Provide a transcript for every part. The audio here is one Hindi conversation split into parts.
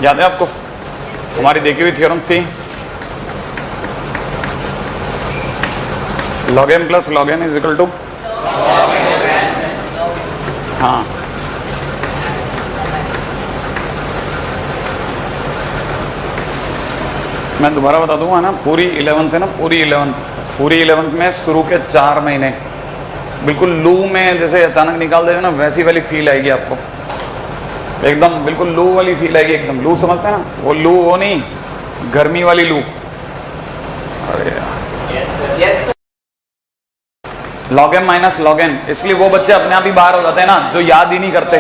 याद है आपको हमारी देखी हुई थ्योरम थी log m plus log n is equal to, हाँ मैं दोबारा बता दूंगा ना, पूरी 11th है ना, पूरी 11th में शुरू के 4 महीने बिल्कुल लू में जैसे अचानक निकाल देते ना, वैसी वाली फील आएगी आपको, एकदम बिल्कुल लू वाली फील आएगी, एकदम लू समझते हैं ना, वो लू वो नहीं, गर्मी वाली लू। अरे यार log m minus log n, इसलिए वो बच्चे अपने आप ही बाहर हो जाते हैं ना जो याद ही नहीं करते,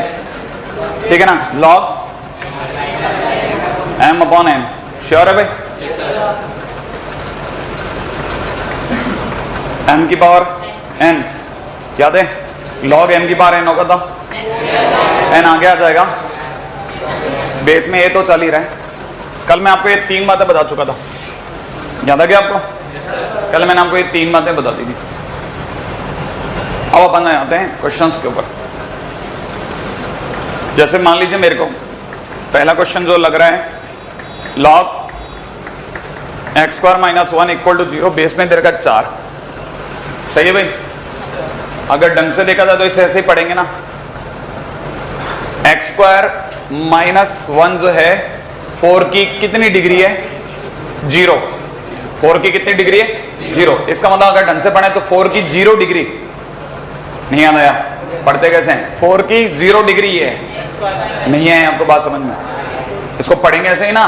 ठीक है ना। log m upon n, sure है भाई, m की पावर n, याद है log m की पावर n होगा तो n आगे आ जाएगा, बेस में ये तो चल ही रहा है। कल मैं आपको ये 3 बातें बता चुका था, याद आ गया आपको, कल मैंने आपको ये 3 बातें बता दी थी। अब अपन आते हैं क्वेश्चंस के ऊपर। जैसे मान लीजिए मेरे को पहला क्वेश्चन जो लग रहा है log x square minus 1 equal to 0, base में दे रखा 4, सही है भाई। अगर ढंग से देखा जाए तो इसे ऐसे ही पढ़ेंगे ना, x स्क्वायर माइनस 1 जो है 4 की कितनी डिग्री है, 0, 4 की कितनी डिग्री है, 0। इसका मतलब अगर ढंग से पढ़े तो 4 की 0 डिग्री, नहीं याद आया, पढ़ते कैसे हैं, 4 की 0 डिग्री है, नहीं है आपको बात समझ में, इसको पढ़ेंगे ऐसे ही ना,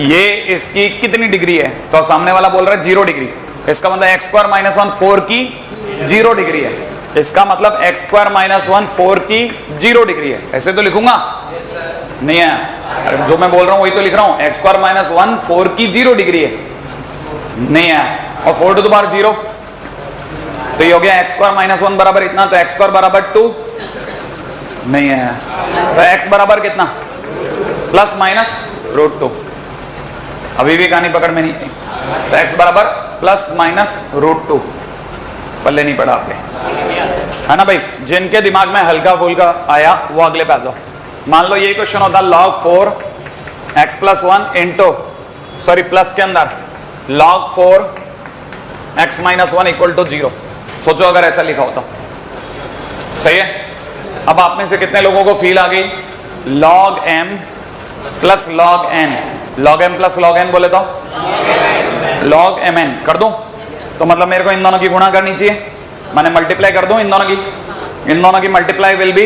ये इसकी कितनी डिग्री है, तो सामने वाला बोल रहा है 0 डिग्री, इसका मतलब x स्क्वायर माइनस 1 4 की 0 डिग्री है, इसका मतलब x स्क्वायर माइनस 1 4 की 0 डिग्री है, ऐसे तो लिखूंगा, नहीं है, अरे जो मैं बोल रहा हूं वही तो लिख रहा हूं, x स्क्वायर माइनस 1 4 की 0 डिग्री है, नहीं है, और 4 टू द पावर 0, तो ये हो गया x स्क्वायर माइनस 1 बराबर इतना, तो x स्क्वायर बराबर 2, नहीं है, तो x बराबर कितना, प्लस माइनस रूट 2, अभी भी कहानी पकड़ में नहीं आई, तो x बराबर प्लस माइनस रूट 2, पल्ले नहीं पड़ा आपके, है ना भाई। जिनके दिमाग में हल्का फुल्का आया वो अगले पे आ जाओ। मान लो ये क्वेश्चन होता log 4 x plus 1 into, sorry plus के अंदर log 4 x minus 1 equal to 0, सोचो अगर ऐसा लिखा होता, सही है। अब आप में से कितने लोगों को फील आ गई, log m plus log n, log m plus log n बोले तो log mn कर दूं, तो मतलब मेरे को इन दोनों की गुणा करनी चाहिए, मैंने मल्टीप्लाई कर दूं इन दोनों की multiply will be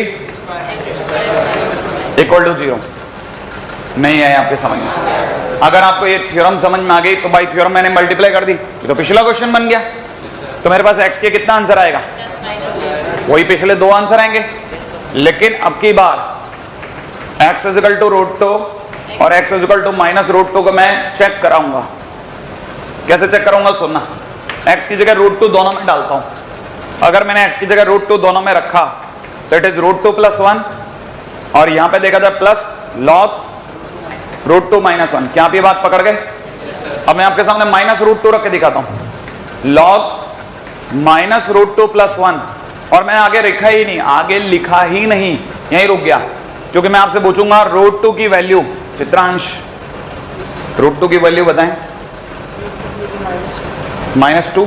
equal to 0, नहीं है आपके समझ में। अगर आपको ये थ्योरम समझ में आ गई तो भाई थ्योरम मैंने मल्टीप्लाई कर दी, तो पिछला क्वेश्चन बन गया, तो मेरे पास x के कितना आंसर आएगा, वही पिछले 2 आंसर आएंगे, लेकिन अब की बार x is equal to root 2 और x is equal to minus root 2 को मैं चेक कराऊंगा। कैसे चेक करूंगा, सुनना, x की जगह रूट 2 दोनों में डालता हूं, अगर मैंने x की जगह रूट 2 दोनों में रखा तो इट इज रूट 2 प्लस 1, और यहां पे देखा जाए प्लस लॉग रूट 2 माइनस 1, क्या आप ये बात पकड़ गए। अब मैं आपके सामने माइनस रूट 2 रख के दिखाता हूं, लॉग माइनस रूट 2 प्लस 1, और मैं आगे लिखा ही नहीं, आगे लिखा ही नहीं, यहीं रुक गया, क्योंकि मैं आपसे पूछूंगा रूट 2 की वैल्यू, चित्रांश रूट 2 की वैल्यू बताएं, -2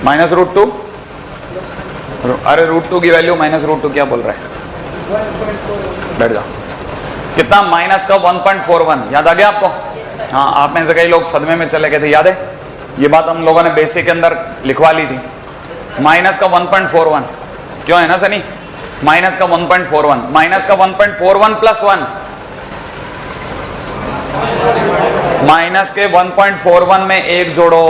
माइनस रूट 2, अरे रूट 2 की वैल्यू माइनस रूट 2 क्या बोल रहा है, बैठ जाओ, कितना, माइनस का 1.41, याद आ गया आपको। हाँ, आप में से कई लोग सदमे में चले गए थे, याद है, ये बात हम लोगों ने बेसिक के अंदर लिखवा ली थी, माइनस का 1.41, क्यों है ना सनी, माइनस का 1.41, माइनस का 1.41 प्लस 1, माइनस के 1.41 में 1 जोड़ो,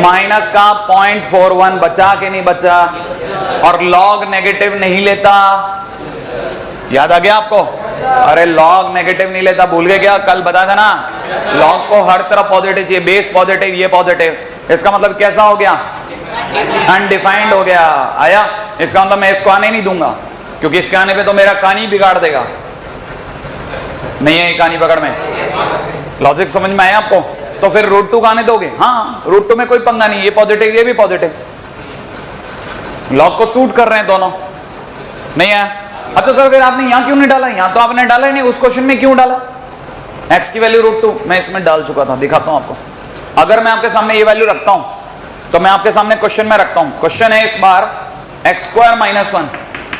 माइनस का 0.41 बचा के नहीं बचा, और लॉग नेगेटिव नहीं लेता, याद आ गया आपको, अरे लॉग नेगेटिव नहीं लेता, भूल गए क्या, कल बताया था ना, लॉग को हर तरफ पॉजिटिव चाहिए, बेस पॉजिटिव, ये पॉजिटिव, इसका मतलब कैसा हो गया, अनडिफाइंड हो गया, आया, इसका मतलब मैं इसको आने नहीं दूंगा, क्योंकि इसके आने पे तो मेरा कहानी बिगाड़ देगा, नहीं है कहानी पकड़ में, लॉजिक समझ में आया आपको। तो फिर रूट 2 का आने दोगे, हाँ रूट 2 में कोई पंगा नहीं, ये पॉजिटिव ये भी पॉजिटिव, लॉग को सूट कर रहे हैं दोनों, नहीं है, अच्छा सर फिर आपने यहां क्यों नहीं डाला? यहां तो आपने डाला ही नहीं, उस क्वेश्चन में क्यों डाला? x की वैल्यू √2 मैं इसमें डाल चुका था, दिखाता हूं आपको। अगर मैं आपके सामने ये वैल्यू रखता हूं तो मैं आपके सामने क्वेश्चन में रखता हूं, क्वेश्चन है इस बार x² - 1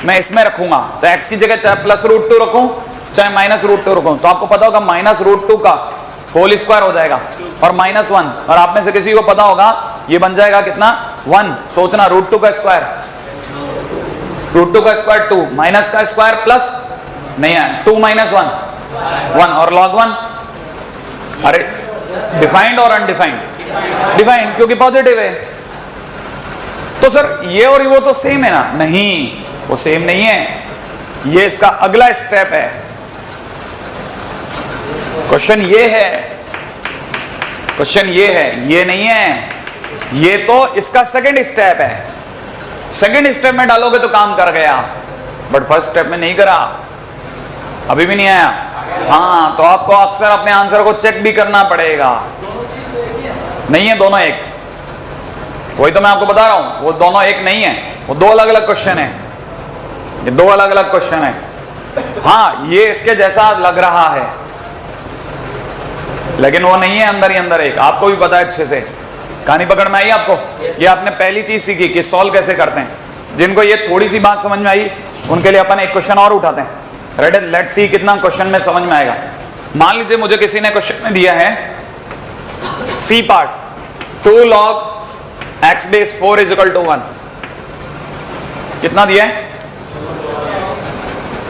मैं इसमें रखूंगा, तो x की जगह चाहे +√2 रखूं चाहे -√2 रखूं, तो आपको पता होगा -√2 का होल स्क्वायर हो जाएगा और -1, और आप में से किसी को पता होगा ये बन जाएगा कितना 1। सोचना √2 का स्क्वायर, √2 का स्क्वायर 2, माइनस का स्क्वायर प्लस नहीं है 2 - 1 1 और log 1। अरे डिफाइंड और अनडिफाइंड? डिफाइंड, क्योंकि पॉजिटिव है। तो सर ये और वो तो सेम है ना? नहीं, वो सेम नहीं है, ये इसका अगला स्टेप है। क्वेश्चन ये है, क्वेश्चन ये है, ये नहीं है, ये तो इसका सेकंड स्टेप है। सेकंड स्टेप में डालोगे तो काम कर गया, बट फर्स्ट स्टेप में नहीं करा, अभी भी नहीं आया। हाँ, तो आपको अक्सर अपने आंसर को चेक भी करना पड़ेगा। नहीं है दोनों एक, वही तो मैं आपको बता रहा हूं, वो दोनों एक नहीं है, वो दो अलग अलग क्वेश्चन है, ये दो अलग अलग क्वेश्चन है। हाँ, ये इसके जैसा लग रहा है लेकिन वो नहीं है, अंदर ही अंदर एक, आपको भी पता है अच्छे से। कहानी पकड़ में आई आपको? ये आपने पहली चीज सीखी कि सॉल्व कैसे करते हैं। जिनको ये थोड़ी सी बात समझ में आई उनके लिए अपन एक क्वेश्चन और उठाते हैं। रेडी, लेट्स सी कितना क्वेश्चन में समझ में आएगा। मान लीजिए मुझे किसी ने क्वेश्चन में दिया है सी पार्ट 2 log x⁴ = 1। कितना दिया है?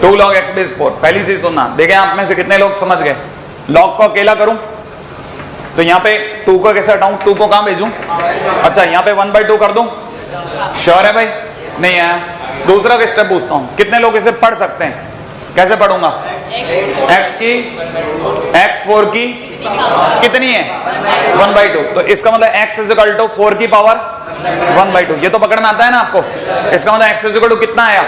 2 log x⁴। पहली चीज सुनना, देखें आप में से कितने लोग समझ गए। log को अकेला करूं तो यहाँ पे 2 को कैसे हटाऊं? 2 को कहां भेजूं? अच्छा, यहाँ पे 1/2 कर दूं? श्योर है भाई? नहीं है। दूसरा का स्टेप पूछता हूं, कितने लोग इसे पढ़ सकते हैं? कैसे पढ़ूंगा? x4 की कितनी है? 1/2। तो इसका मतलब x = 4 की पावर 1/2। ये तो पकड़ में आता है ना आपको? इसका मतलब x = कितना आया?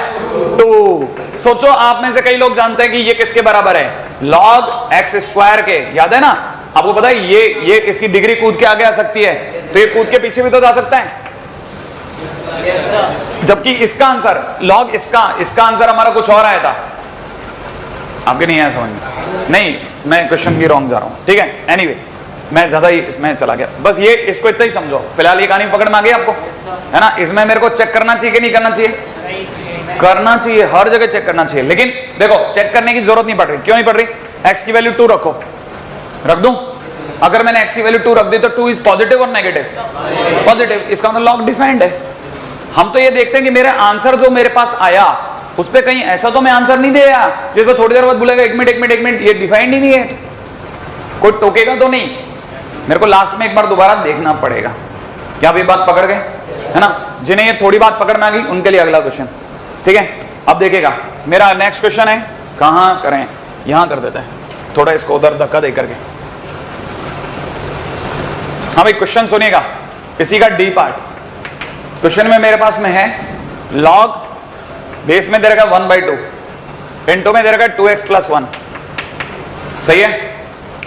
2। सोचो आप में से कई लोग जानते हैं कि ये किसके बराबर है? log x² के। याद है ना आपको? पता है ये इसकी डिग्री कूद के आगे आ सकती है, तो ये कूद के पीछे भी तो जा सकता है। जबकि इसका आंसर log इसका आंसर हमारा कुछ और आया था। आपके नहीं आया समझ में? नहीं, मैं क्वेश्चन भी रॉन्ग जा रहा हूं। ठीक है, एनीवे मैं ज्यादा ही इसमें चला गया। बस ये इसको इतना ही समझो फिलहाल। ये कहानी पकड़ में आ गई आपको, है ना? इसमें मेरे को चेक करना चाहिए कि नहीं करना चाहिए? करना चाहिए, हर जगह चेक करना चाहिए। लेकिन देखो, चेक करने की जरूरत नहीं पड़ रही। क्यों नहीं पड़ रही? x की वैल्यू 2 रखो, रख दूं? अगर मैंने x की वैल्यू 2 रख दी तो 2 इज पॉजिटिव और नेगेटिव? पॉजिटिव। इसका मतलब लॉग डिफाइंड है। हम तो ये देखते हैं कि मेरा आंसर जो मेरे पास आया उस पे कहीं ऐसा तो मैं आंसर नहीं दिया जिसको थोड़ी देर बाद बोलेगा एक मिनट ये डिफाइंड ही नहीं है, कोई टोकेगा तो नहीं। मेरे को लास्ट में एक बार दोबारा देखना पड़ेगा। क्या आप ये बात पकड़ गए? है ना? जिन्हें ये थोड़ी बात पकड़ में आ गई उनके लिए अगला क्वेश्चन। ठीक है, अब देखिएगा मेरा नेक्स्ट क्वेश्चन है, कहां करें? यहां कर देते हैं, थोड़ा इसको उधर धक्का दे करके। हाँ भाई, क्वेश्चन सुनिएगा, इसी का डी पार्ट। क्वेश्चन में मेरे पास में है log बेस में दे रखा 1/2, इंटू में दे रखा 2x + 1। सही है?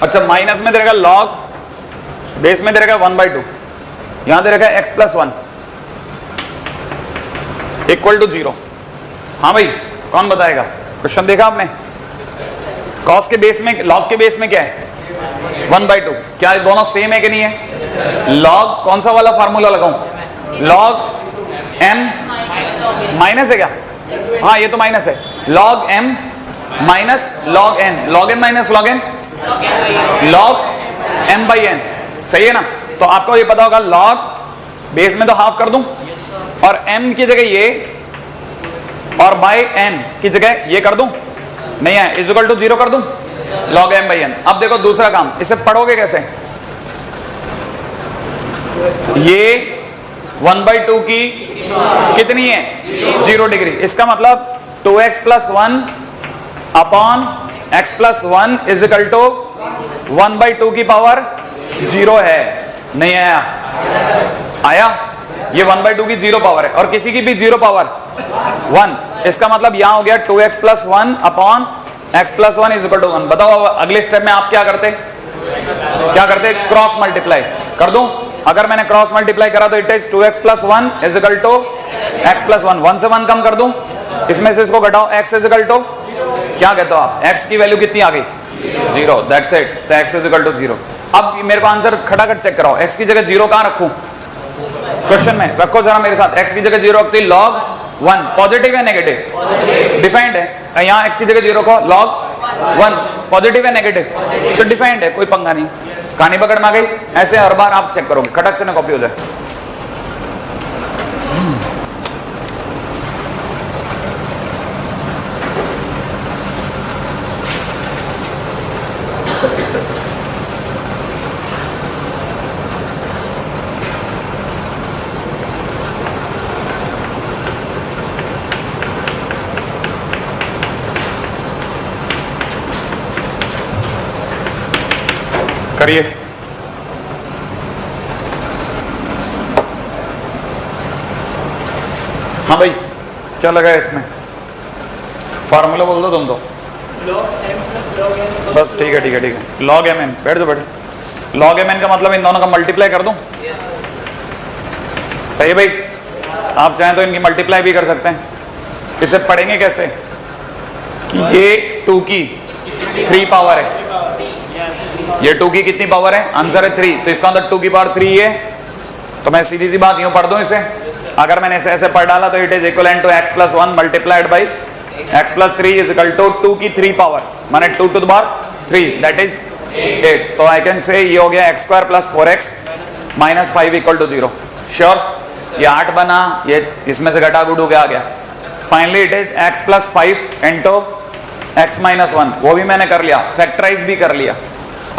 अच्छा, माइनस में दे रखा log बेस में दे रखा 1/2, यहां दे रखा x + 1 = 0। हाँ भाई, कौन बताएगा? क्वेश्चन देखा आपने? कॉस के बेस में, log के बेस में क्या है? 1/2। क्या ये दोनों सेम है कि नहीं है? log कौन सा वाला फार्मूला लगाऊं? log m माइनस है क्या? हाँ, ये तो माइनस है। log m minus log n, log m minus log n, log m/n। सही है ना? तो आपको ये पता होगा log बेस में तो हाफ कर दूं और m की जगह ये और बाय n की जगह ये कर दूं, नहीं है, = 0 कर दूं, log m/n। अब देखो दूसरा काम, इसे पढ़ोगे कैसे? ये 1/2 की कितनी है? 0 डिग्री। इसका मतलब 2x + 1 अपॉन x + 1 = 1/2 की पावर 0 है। नहीं आया? आया? ये 1/2 की 0 पावर है और किसी की भी 0 पावर 1। इसका मतलब यहां हो गया 2x + 1 अपॉन x + 1 = 1। बताओ अगले स्टेप में आप क्या करते? क्रॉस मल्टीप्लाई कर दूं? अगर मैंने क्रॉस मल्टीप्लाई करा तो इट इज 2x + 1 = x + 1। 1 से 1 कम कर दूं इसमें से इसको घटाओ, x इज इक्वल टू क्या कहते हो आप, x की वैल्यू कितनी आ गई 0, दैट्स इट, तो x इज इक्वल टू 0। अब मेरे को आंसर खटाखट चेक कराओ, x की जगह 0 कहां रखूं क्वेश्चन में, रखो जरा मेरे साथ, x की जगह 0 रखती log 1, पॉजिटिव है नेगेटिव, डिफाइंड है, यहाँ x की जगह 0 को log 1 पॉजिटिव है नेगेटिव, तो डिफाइंड है, कोई पंगा नहीं, कहानी पकड़ में आ गई। ऐसे हर बार आप चेक करोगे, खटक से ना कॉपी हो जाए। करिए, हाँ भाई क्या लगा है इसमें, फार्मूला बोल दो तुम तो, बस ठीक है ठीक है ठीक है, log mn, बैठ जाओ बैठे, log mn का मतलब इन दोनों का मल्टीप्लाई कर दूं, सही भाई, आप चाहें तो इनकी मल्टीप्लाई भी कर सकते हैं। इसे पढ़ेंगे कैसे कि ये 2 की 3 पावर है, ये 2 की कितनी पावर है, आंसर है 3, तो इसका मतलब 2 की पावर 3 है, तो मैं सीधी सी बात यूं पढ़ दूं इसे, अगर मैंने ऐसे ऐसे पढ़ डाला तो it is equivalent to x plus 1 multiplied by x plus 3 is equal to 2 की 3 पावर, माने 2 to the power 3, that is 8, तो आई कैन से ये हो गया x square plus 4x minus 5 equal to 0, sure, ये 8 बना, ये इसमें से घटा गुड़ हो गया आ गया, finally it is x plus 5 into x minus 1, वो भी मैंने कर लिया, फैक्टराइज भी कर लिया।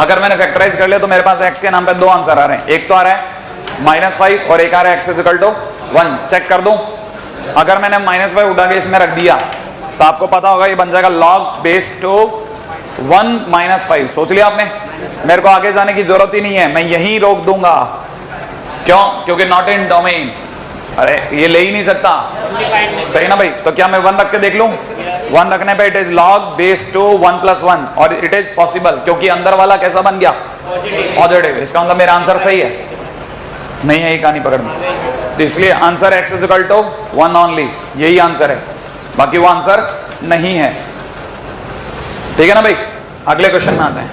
अगर मैंने फैक्टराइज कर लिया तो मेरे पास x के नाम पे 2 आंसर आ रहे हैं, एक तो आ रहा है -5 और एक आ रहा है x is equal to 1, check कर दूं, अगर मैंने -5 उठा के इसमें रख दिया तो आपको पता होगा ये बन जाएगा log बेस टू 1 -5, सोच लिया आपने, मेरे को आगे जाने की जरूरत ही नहीं है, मैं यहीं रोक दूंगा, क्यों, क्योंकि नॉट इन डोमेन, अरे ये ले ही नहीं सकता, सही ना भाई, तो क्या मैं 1 रख के देख लूं, 1 रखने पे it is log base two 1 plus 1 और इट इज पॉसिबल, क्योंकि अंदर वाला कैसा बन गया पॉजिटिव, इसका मतलब मेरा आंसर सही है, नहीं है ये कहानी पकड़ में, तो इसलिए answer x is equal to 1 only, यही आंसर है, बाकी वो आंसर नहीं है, ठीक है ना भाई। अगले क्वेश्चन में आते हैं।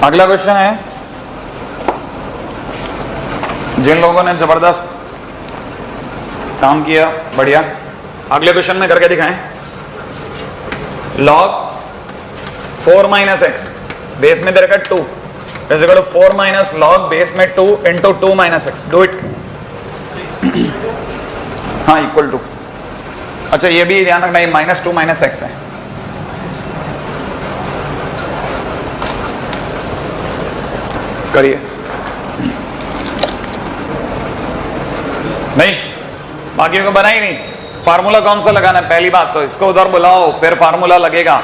अगला क्वेश्चन है, जिन लोगों ने जबरदस्त काम किया बढ़िया, अगले क्वेश्चन में करके दिखाएं, log 4 माइनस एक्स बेस में दे रखा 2 is equal to 4 minus log base में 2 into 2 minus x, do it, हाँ इक्वल टू, अच्छा ये भी ध्यान रखना, ये -2 माइनस एक्स है, करिए, नहीं बाकियों को बना ही नहीं, फार्मूला कौन सा लगाना है, पहली बात तो इसको उधर बुलाओ फिर फार्मूला लगेगा,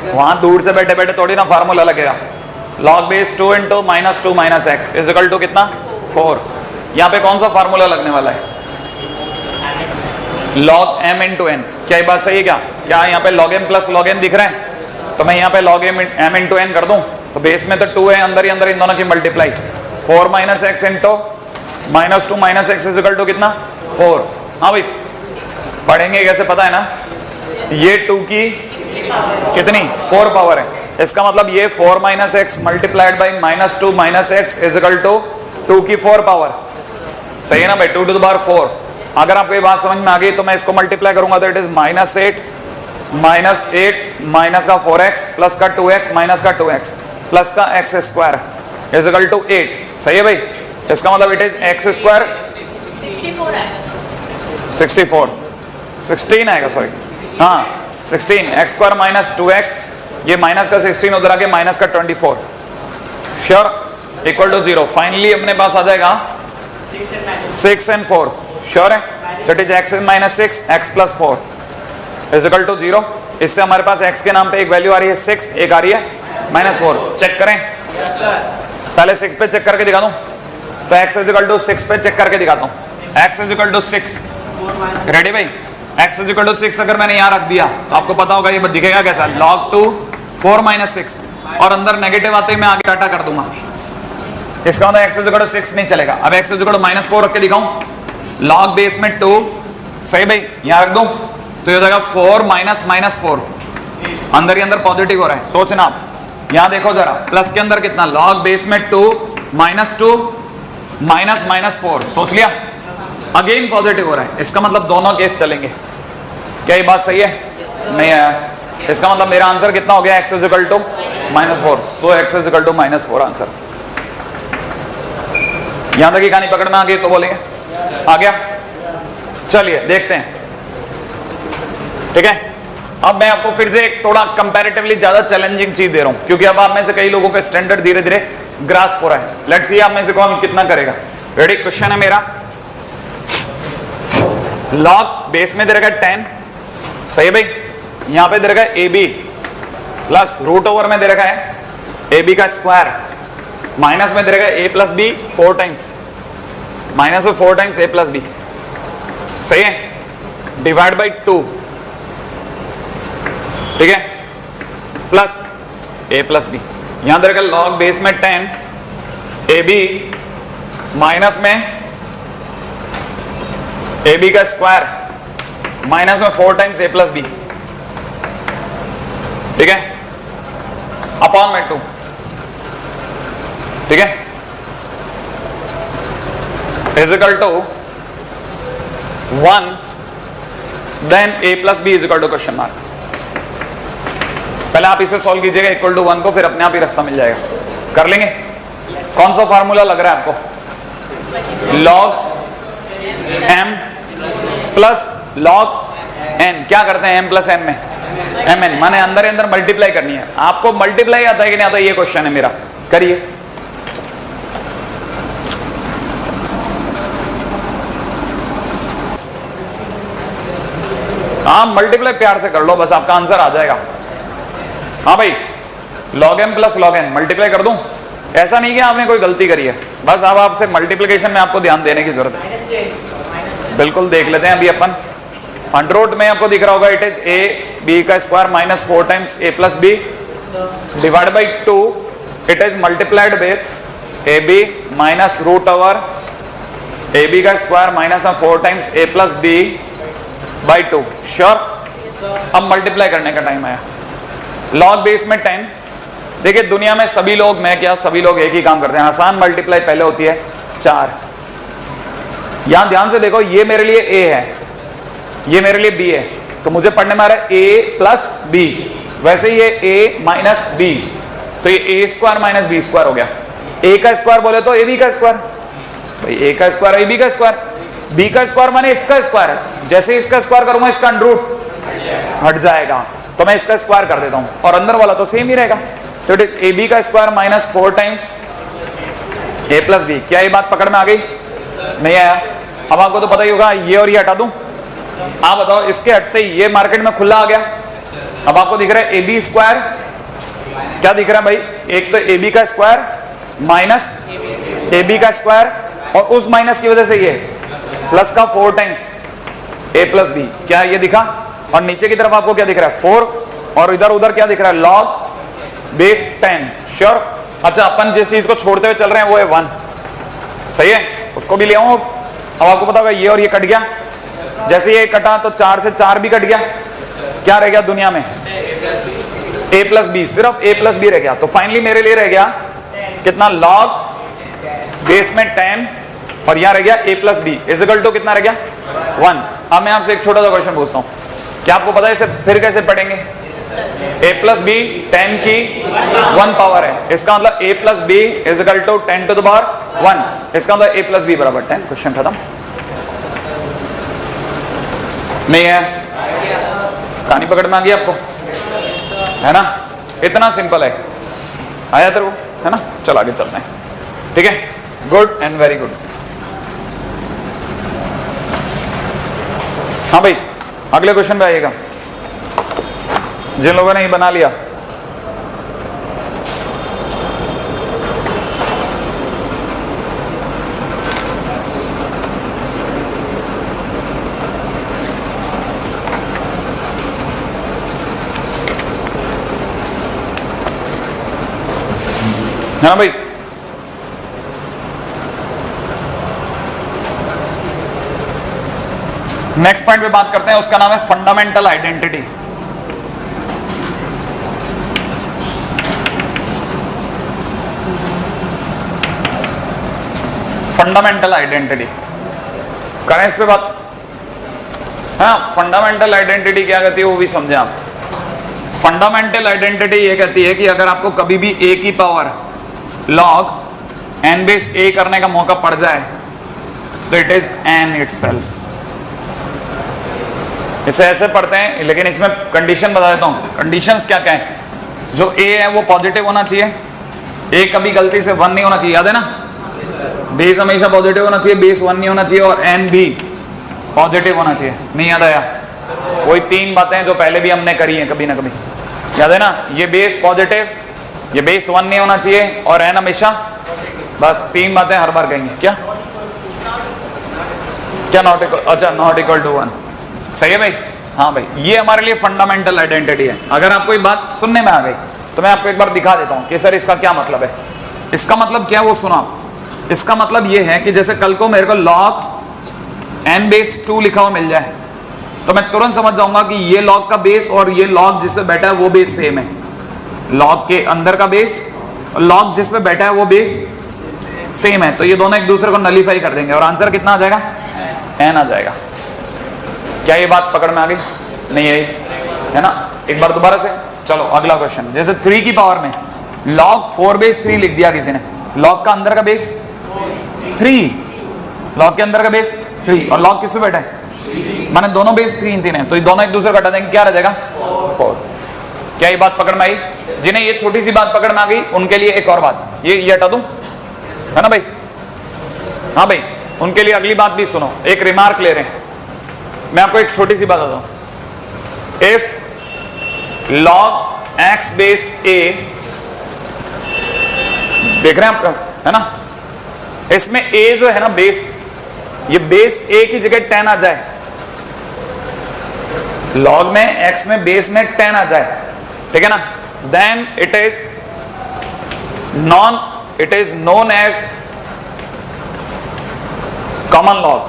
वहां दूर से बैठे बैठे थोड़ी ना फार्मूला लगेगा, log base 2 into -2 minus x is equal to कितना 4, यहाँ पे कौन सा फार्मूला लगने वाला है, log m इंटू n, क्या ये बात सही है क्या यहाँ पे log m plus log n दिख रहे हैं, तो मैं यहाँ पे log m इंटू n कर दूं, तो बेस में तो 2 है, अंदर ही अंदर इन दोनों की multiply, 4 minus x into -2 minus x is equal to कितना 4, हाँ भाई पढ़ेंगे कैसे पता है ना, ये 2 की कितनी 4 पावर है, इसका मतलब ये 4 minus x multiplied by -2 minus x is equal to 2 की 4 पावर, सही है ना भाई, 2 टू द पावर 4, अगर आपको ये बात समझ में आ गई तो मैं इसको मल्टीप्लाई करूंगा तो इट इज -8 माइनस का 4x प्लस का 2x माइनस का 2x प्लस का x square is equal to 8, सही है भाई, इसका मतलब इट इज x स्क्वायर 16 आएगा, सॉरी हाँ 16 x स्क्वायर माइनस 2x, ये माइनस का 16 उधर आके माइनस का 24, श्योर, इक्वल टू 0, फाइनली अपने पास आ जाएगा 6 and 4, श्योर है, that is x minus 6 x plus 4 is equal to 0, इससे हमारे पास x के नाम पे एक वैल्यू आ रही है 6, एक आ रही है -4, चेक करें, पहले 6 पे चेक करके दिखा दूं, तो x इज इक्वल टू 6 पे चेक करके दिखाता हूं, x is equal to 6, ready भाई, x इज इक्वल टू 6 अगर मैंने यहाँ रख दिया तो आपको पता होगा ये दिखेगा कैसा, log 2 4 माइनस 6, और अंदर नेगेटिव आते ही मैं आगे डाटा कर दूंगा, इसका मतलब x इज इक्वल टू 6 नहीं चलेगा। अब x इज इक्वल टू -4 रख के दिखाऊं, log बेस में 2, सही भाई, यहां रख दूं तो ये हो जाएगा 4 माइनस -4, अंदर ही अंदर पॉजिटिव हो रहा है, सोचना आप। यहां देखो जरा, प्लस के अंदर कितना, log बेस में 2 -2 -4, सोच लिया, अगेन पॉजिटिव हो रहा है, इसका मतलब दोनों केस चलेंगे। क्या ये बात सही है? नहीं आया, इसका मतलब मेरा आंसर कितना हो गया, x is equal to -4, so x is equal to -4 answer. यहां तक की कहानी पकड़ में आ गई तो बोलेंगे आ गया। चलिए देखते हैं, ठीक है। अब मैं आपको फिर से एक थोड़ा कंपैरेटिवली ज्यादा चैलेंजिंग चीज दे रहा हूं, क्योंकि अब आप में से कई लोगों का स्टैंडर्ड धीरे धीरे ग्रास्प हो रहा है। लेट्स सी आप में से कौन कितना करेगा। रेडी, क्वेश्चन है मेरा, log बेस में दे रखा है 10, सही भाई, यहां पे दे रखा है ab प्लस रूट ओवर में दे रखा है ab का स्क्वायर, माइनस में दे रखा है a plus b 4 times, minus में 4 टाइम्स a प्लस बी, सही है, डिवाइड बाई 2, ठीक है, प्लस a प्लस बी। यहां दे रखा है log बेस में 10 ab माइनस में ab का स्क्वायर, माइनस में 4 टाइम्स a प्लस बी, ठीक है, अपॉन में 2, ठीक है, is equal to 1, then a plus b is equal to question mark. पहले आप इसे सॉल्व कीजिएगा इक्वल टू 1 को, फिर अपने आप ही रास्ता मिल जाएगा। कर लेंगे? कौन सा फार्मूला लग रहा है आपको? log m plus log n, क्या करते हैं m प्लस n में? mn, माने अंदर अंदर मल्टीप्लाई करनी है। आपको मल्टीप्लाई आता है कि नहीं आता, ये क्वेश्चन है मेरा, करिए। हाँ, मल्टीप्लाई प्यार से कर लो, बस आपका आंसर आ जाएगा। हाँ भाई, log m plus log n multiply कर दूं? ऐसा नहीं कि आपने कोई गलती करी है, बस अब आपसे मल्टीप्लिकेशन में आपको ध्यान देने की जरूरत है। बिल्कुल देख लेते हैं अभी अपन। अंडर में आपको दिख रहा होगा, इट इज a b का square minus 4 times a plus b divide by 2, it is multiplied with a b minus root over a b का square minus 4 times a plus b by 2। Sure? अब मल्टीप्लाई करने का टाइम आया। log बेस में 10, देखिए दुनिया में सभी लोग, मैं क्या सभी लोग एक ही काम करते हैं, आसान मल्टीप्लाई पहले होती है 4। यहां ध्यान से देखो, ये मेरे लिए a है, ये मेरे लिए b है, तो मुझे पढ़ने में आ रहा है a प्लस b, वैसे ही ये a माइनस b, तो ये a square minus b square हो गया। a का स्क्वायर बोले तो ab का स्क्वायर, भाई a का स्क्वायर ab का स्क्वायर, b का स्क्वायर माने इसका स्क्वायर है, जैसे इसका स्क्वायर करूंगा इसका अंडर रूट हट जाएगा, तो मैं इसका स्क्वायर कर देता हूं, और अंदर वाला तो सेम ही रहेगा। तो इट इज ab का square minus 4 times a plus b. क्या ये बात पकड़ में आ गई? नहीं आया? अब आपको तो पता ही होगा, ये और ये हटा दूं, आप बताओ, इसके हटते ही ये मार्केट में खुला आ गया। अब आपको दिख रहा है ab स्क्वायर, क्या दिख रहा है भाई? एक तो ab का स्क्वायर माइनस ab का स्क्वायर, और उस माइनस की वजह से ये प्लस का 4 टाइम्स a प्लस बी, क्या ये दिखा? और नीचे की तरफ आपको क्या दिख रहा है? 4, और इधर उधर क्या दिख रहा है? log base 10। श्योर? अच्छा, अपन जिस चीज को छोड़ते हुए चल रहे हैं वो है 1, सही है, उसको भी ले आऊं। अब आपको पता होगा, ये और ये कट गया, जैसे ये कटा तो 4 से 4 भी कट गया, क्या रह गया दुनिया में? a प्लस बी, सिर्फ a प्लस बी रह गया। तो फाइनली मेरे लिए रह गया कितना? log बेस में 10, और यहां रह गया a plus b is equal to कितना रह गया? 1। अब मैं आपसे एक छोटा सा क्वेश्चन पूछता हूं, क्या आपको पता है इसे फिर कैसे पढ़ेंगे? a प्लस बी 10 की 1 पावर है, इसका मतलब a plus b is equal to 10 to the power 1, इसका मतलब a प्लस बी बराबर 10। क्वेश्चन खत्म। नहीं है? कहानी पकड़ में आ गई आपको, है ना? इतना सिंपल है, आया तेरे को, है ना? चल आगे चलते हैं, ठीक है? Good and very good. हाँ भाई, अगले क्वेश्चन पे आइएगा, जिन लोगों ने ये बना लिया। है ना भाई? नेक्स्ट पॉइंट पे बात करते हैं, उसका नाम है फंडामेंटल आइडेंटिटी। फंडामेंटल आइडेंटिटी करें इस पे बात। हाँ, फंडामेंटल आइडेंटिटी क्या कहती है वो भी समझे आप। फंडामेंटल आइडेंटिटी ये कहती है कि अगर आपको कभी भी a की power log n base a करने का मौका पड़ जाए तो इट इज n इटसेल्फ। इसे ऐसे पढ़ते हैं, लेकिन इसमें कंडीशन बता देता हूं। कंडीशंस क्या क्या है? जो a है वो पॉजिटिव होना चाहिए, a कभी गलती से 1 नहीं होना चाहिए, याद है ना। बेस हमेशा पॉजिटिव होना चाहिए, बेस 1 नहीं होना चाहिए, और n भी पॉजिटिव होना चाहिए। नहीं याद आया? वही 3 बातें जो पहले भी हमने करी हैं कभी ना कभी, याद है ना। ये बेस पॉजिटिव, ये बेस 1 नहीं होना चाहिए, और n हमेशा, बस 3 बातें हर बार कहेंगे। क्या क्या नॉट इक्वल, अच्छा नॉट इक्वल टू 1, सही है भाई। हाँ भाई, ये हमारे लिए फंडामेंटल आइडेंटिटी है। अगर आपको ये बात सुनने में आ गई तो मैं आपको एक बार दिखा देता हूँ कि सर इसका क्या मतलब है। इसका मतलब क्या, वो सुना। इसका मतलब ये है कि जैसे कल को मेरे को log n बेस 2 लिखा हुआ मिल जाए तो मैं तुरंत समझ जाऊंगा कि ये log का बेस और ये log जिस पे बैठा है वो बेस सेम है। log के अंदर का बेस और log जिस पे बैठा है वो बेस सेम है, तो ये दोनों एक दूसरे को नलीफाई कर देंगे और आंसर कितना आ जाएगा? n आ जाएगा। क्या ये बात पकड़ में आ गई? नहीं आई है ना। एक बार दोबारा से चलो अगला क्वेश्चन। जैसे 3 की पावर में log 4 बेस 3 लिख दिया किसी ने, log का अंदर का बेस 3, log के अंदर का बेस 3, और log किस पे बैठा है? माने दोनों बेस 3 3 है, तो ये दोनों एक दूसरे को हटा देंगे, क्या रह जाएगा? 4। क्या ये बात पकड़ में आई? जिन्हें ये छोटी सी बात पकड़ में आ गई उनके लिए एक और बात, ये हटा दूं, है ना भाई। हाँ भाई, उनके लिए अगली बात भी सुनो, एक रिमार्क ले रहे हैं। मैं आपको एक छोटी सी बात बताता हूं। If log x base a, देख रहे हैं आपका, है ना। इसमें a जो है ना बेस, ये बेस a की जगह 10 आ जाए, log में x में बेस में 10 आ जाए, ठीक है ना, then it is known as common log.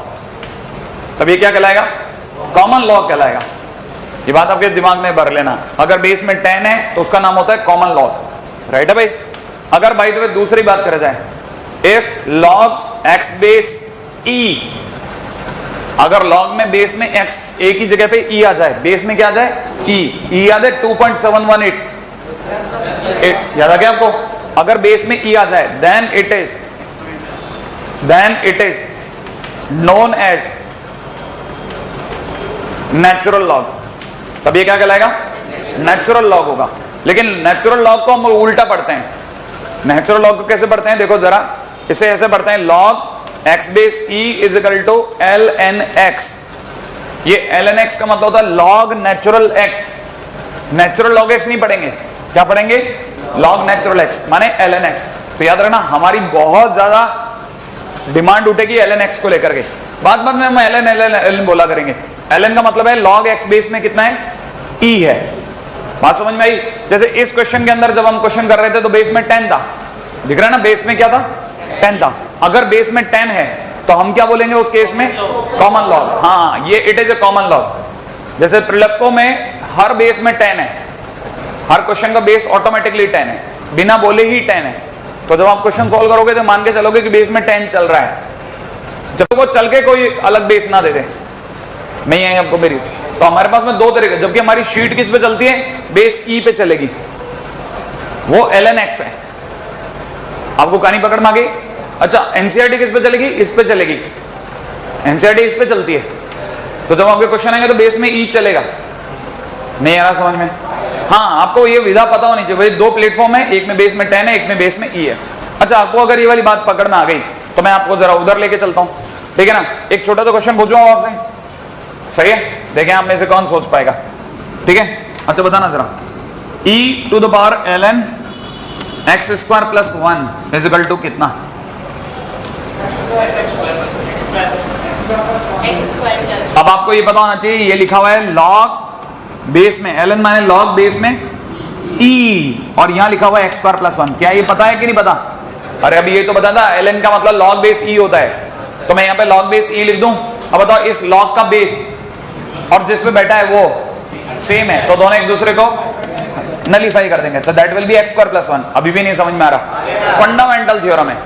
तब ये क्या कहलाएगा? कॉमन लॉग कहलाएगा। ये बात आपके दिमाग में भर लेना। अगर बेस में 10 है तो उसका नाम होता है कॉमन लॉग, राइट है भाई। अगर भाई तो दूसरी बात करा जाए, if log x base e, अगर log में बेस में x a की जगह पे e आ जाए, बेस में क्या आ जाए? e याद है 2.718, याद आ गया आपको। अगर बेस में e आ जाए then it is known as natural log. तब ये क्या कहलाएगा? नेचुरल लॉग होगा। लेकिन नेचुरल लॉग को हम उल्टा पढ़ते हैं। नेचुरल लॉग को कैसे पढ़ते हैं? देखो जरा, इसे ऐसे पढ़ते हैं, log x base e is equal to ln x। ये ln x का मतलब होता है log natural x। Natural log x नहीं पढ़ेंगे, क्या पढ़ेंगे? log नेचुरल x माने ln x। तो याद रखना, हमारी बहुत ज्यादा डिमांड उठेगी ln x को लेकर के। बाद में हम ln बोला करेंगे। ln का मतलब है log x बेस में कितना है? e है। बात समझ में आई? जैसे इस क्वेश्चन के अंदर जब हम क्वेश्चन कर रहे थे तो बेस में 10 था, दिख रहा है ना, बेस में क्या था? 10 था। अगर बेस में 10 है तो हम क्या बोलेंगे उस केस में? Common log. हाँ, ये it is a common log. जैसे प्रिलप्को में हर बेस में 10 है, हर क्वेश्चन का बेस ऑटोमेटिकली 10 है, बिना बोले ही 10 है। तो जब आप क्वेश्चन सॉल्व करोगे तो मान के चलोगे कि बेस में 10 चल रहा है, जब वो चल के कोई अलग बेस ना दे दे। नहीं है आपको मेरी? तो हमारे पास में 2 तरीके, जबकि हमारी शीट किस पे चलती है? बेस ई पे चलेगी, वो ln x है। आपको कहानी पकड़ में आ गई? अच्छा, एनसीईआरटी किस पे चलेगी? इस पे चलेगी। एनसीईआरटी इस पे चलती है, तो जब आपके क्वेश्चन आएंगे तो बेस में ई चलेगा। नहीं आ रहा समझ में? हाँ, आपको ये विधा पता होनी चाहिए। 2 प्लेटफॉर्म है, एक में बेस में 10 है, एक में बेस में ई है। अच्छा, आपको अगर ये वाली बात पकड़ में आ गई तो मैं आपको जरा उधर लेके चलता हूं, ठीक है ना। एक छोटा तो क्वेश्चन पूछूं आपसे, सही है? देखें आप में से कौन सोच पाएगा, ठीक है। अच्छा बताना जरा, e to the power ln x square plus 1 is equal to कितना? अब आपको ये पता होना चाहिए, ये लिखा हुआ है log बेस में, ln माने log बेस में e, और यहां लिखा हुआ है x स्क्वायर प्लस 1। क्या ये पता है कि नहीं पता? अरे अभी ये तो बता था, ln का मतलब log बेस e होता है, तो मैं यहाँ पे log बेस e लिख दूं। अब बताओ, इस log का बेस और जिस पे बैठा है वो सेम है, तो दोनों एक दूसरे को नलीफाई कर देंगे, तो that will be x square plus 1। अभी भी नहीं समझ में आ रहा, फंडामेंटल थ्योरम है।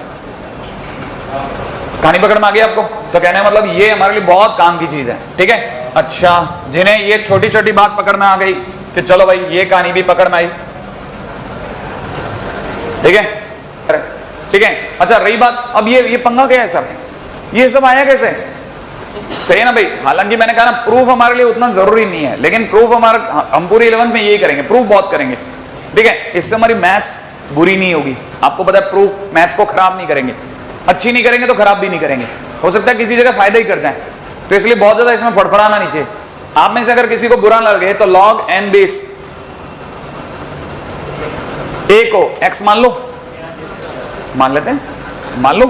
कहानी पकड़ में आ गई आपको? तो कहने का मतलब ये हमारे लिए बहुत काम की चीज है, ठीक है। अच्छा, जिन्हें ये छोटी छोटी बात पकड़ में आ गई कि चलो भाई ये कहानी भी पकड़ में आई, ठीक है, ठीक है। अच्छा, रही बात अब ये पंगा क्या है सर, ये सब आया कैसे? सही है ना भाई। हालांकि मैंने कहा ना प्रूफ हमारे लिए उतना जरूरी नहीं है, लेकिन प्रूफ हम पूरी 11th में यही करेंगे, प्रूफ बहुत करेंगे, ठीक है। इससे हमारी मैथ्स बुरी नहीं होगी, आपको पता है प्रूफ मैथ्स को खराब नहीं करेंगे, अच्छी नहीं करेंगे तो खराब भी नहीं करेंगे, हो सकता है किसी जगह फायदा ही कर जाए, तो इसलिए बहुत ज्यादा इसमें फड़फड़ाना नहीं चाहिए। आप में से अगर किसी को बुरा लगे तो log n बेस a को x मान लो, मान लेते हैं, मान लो,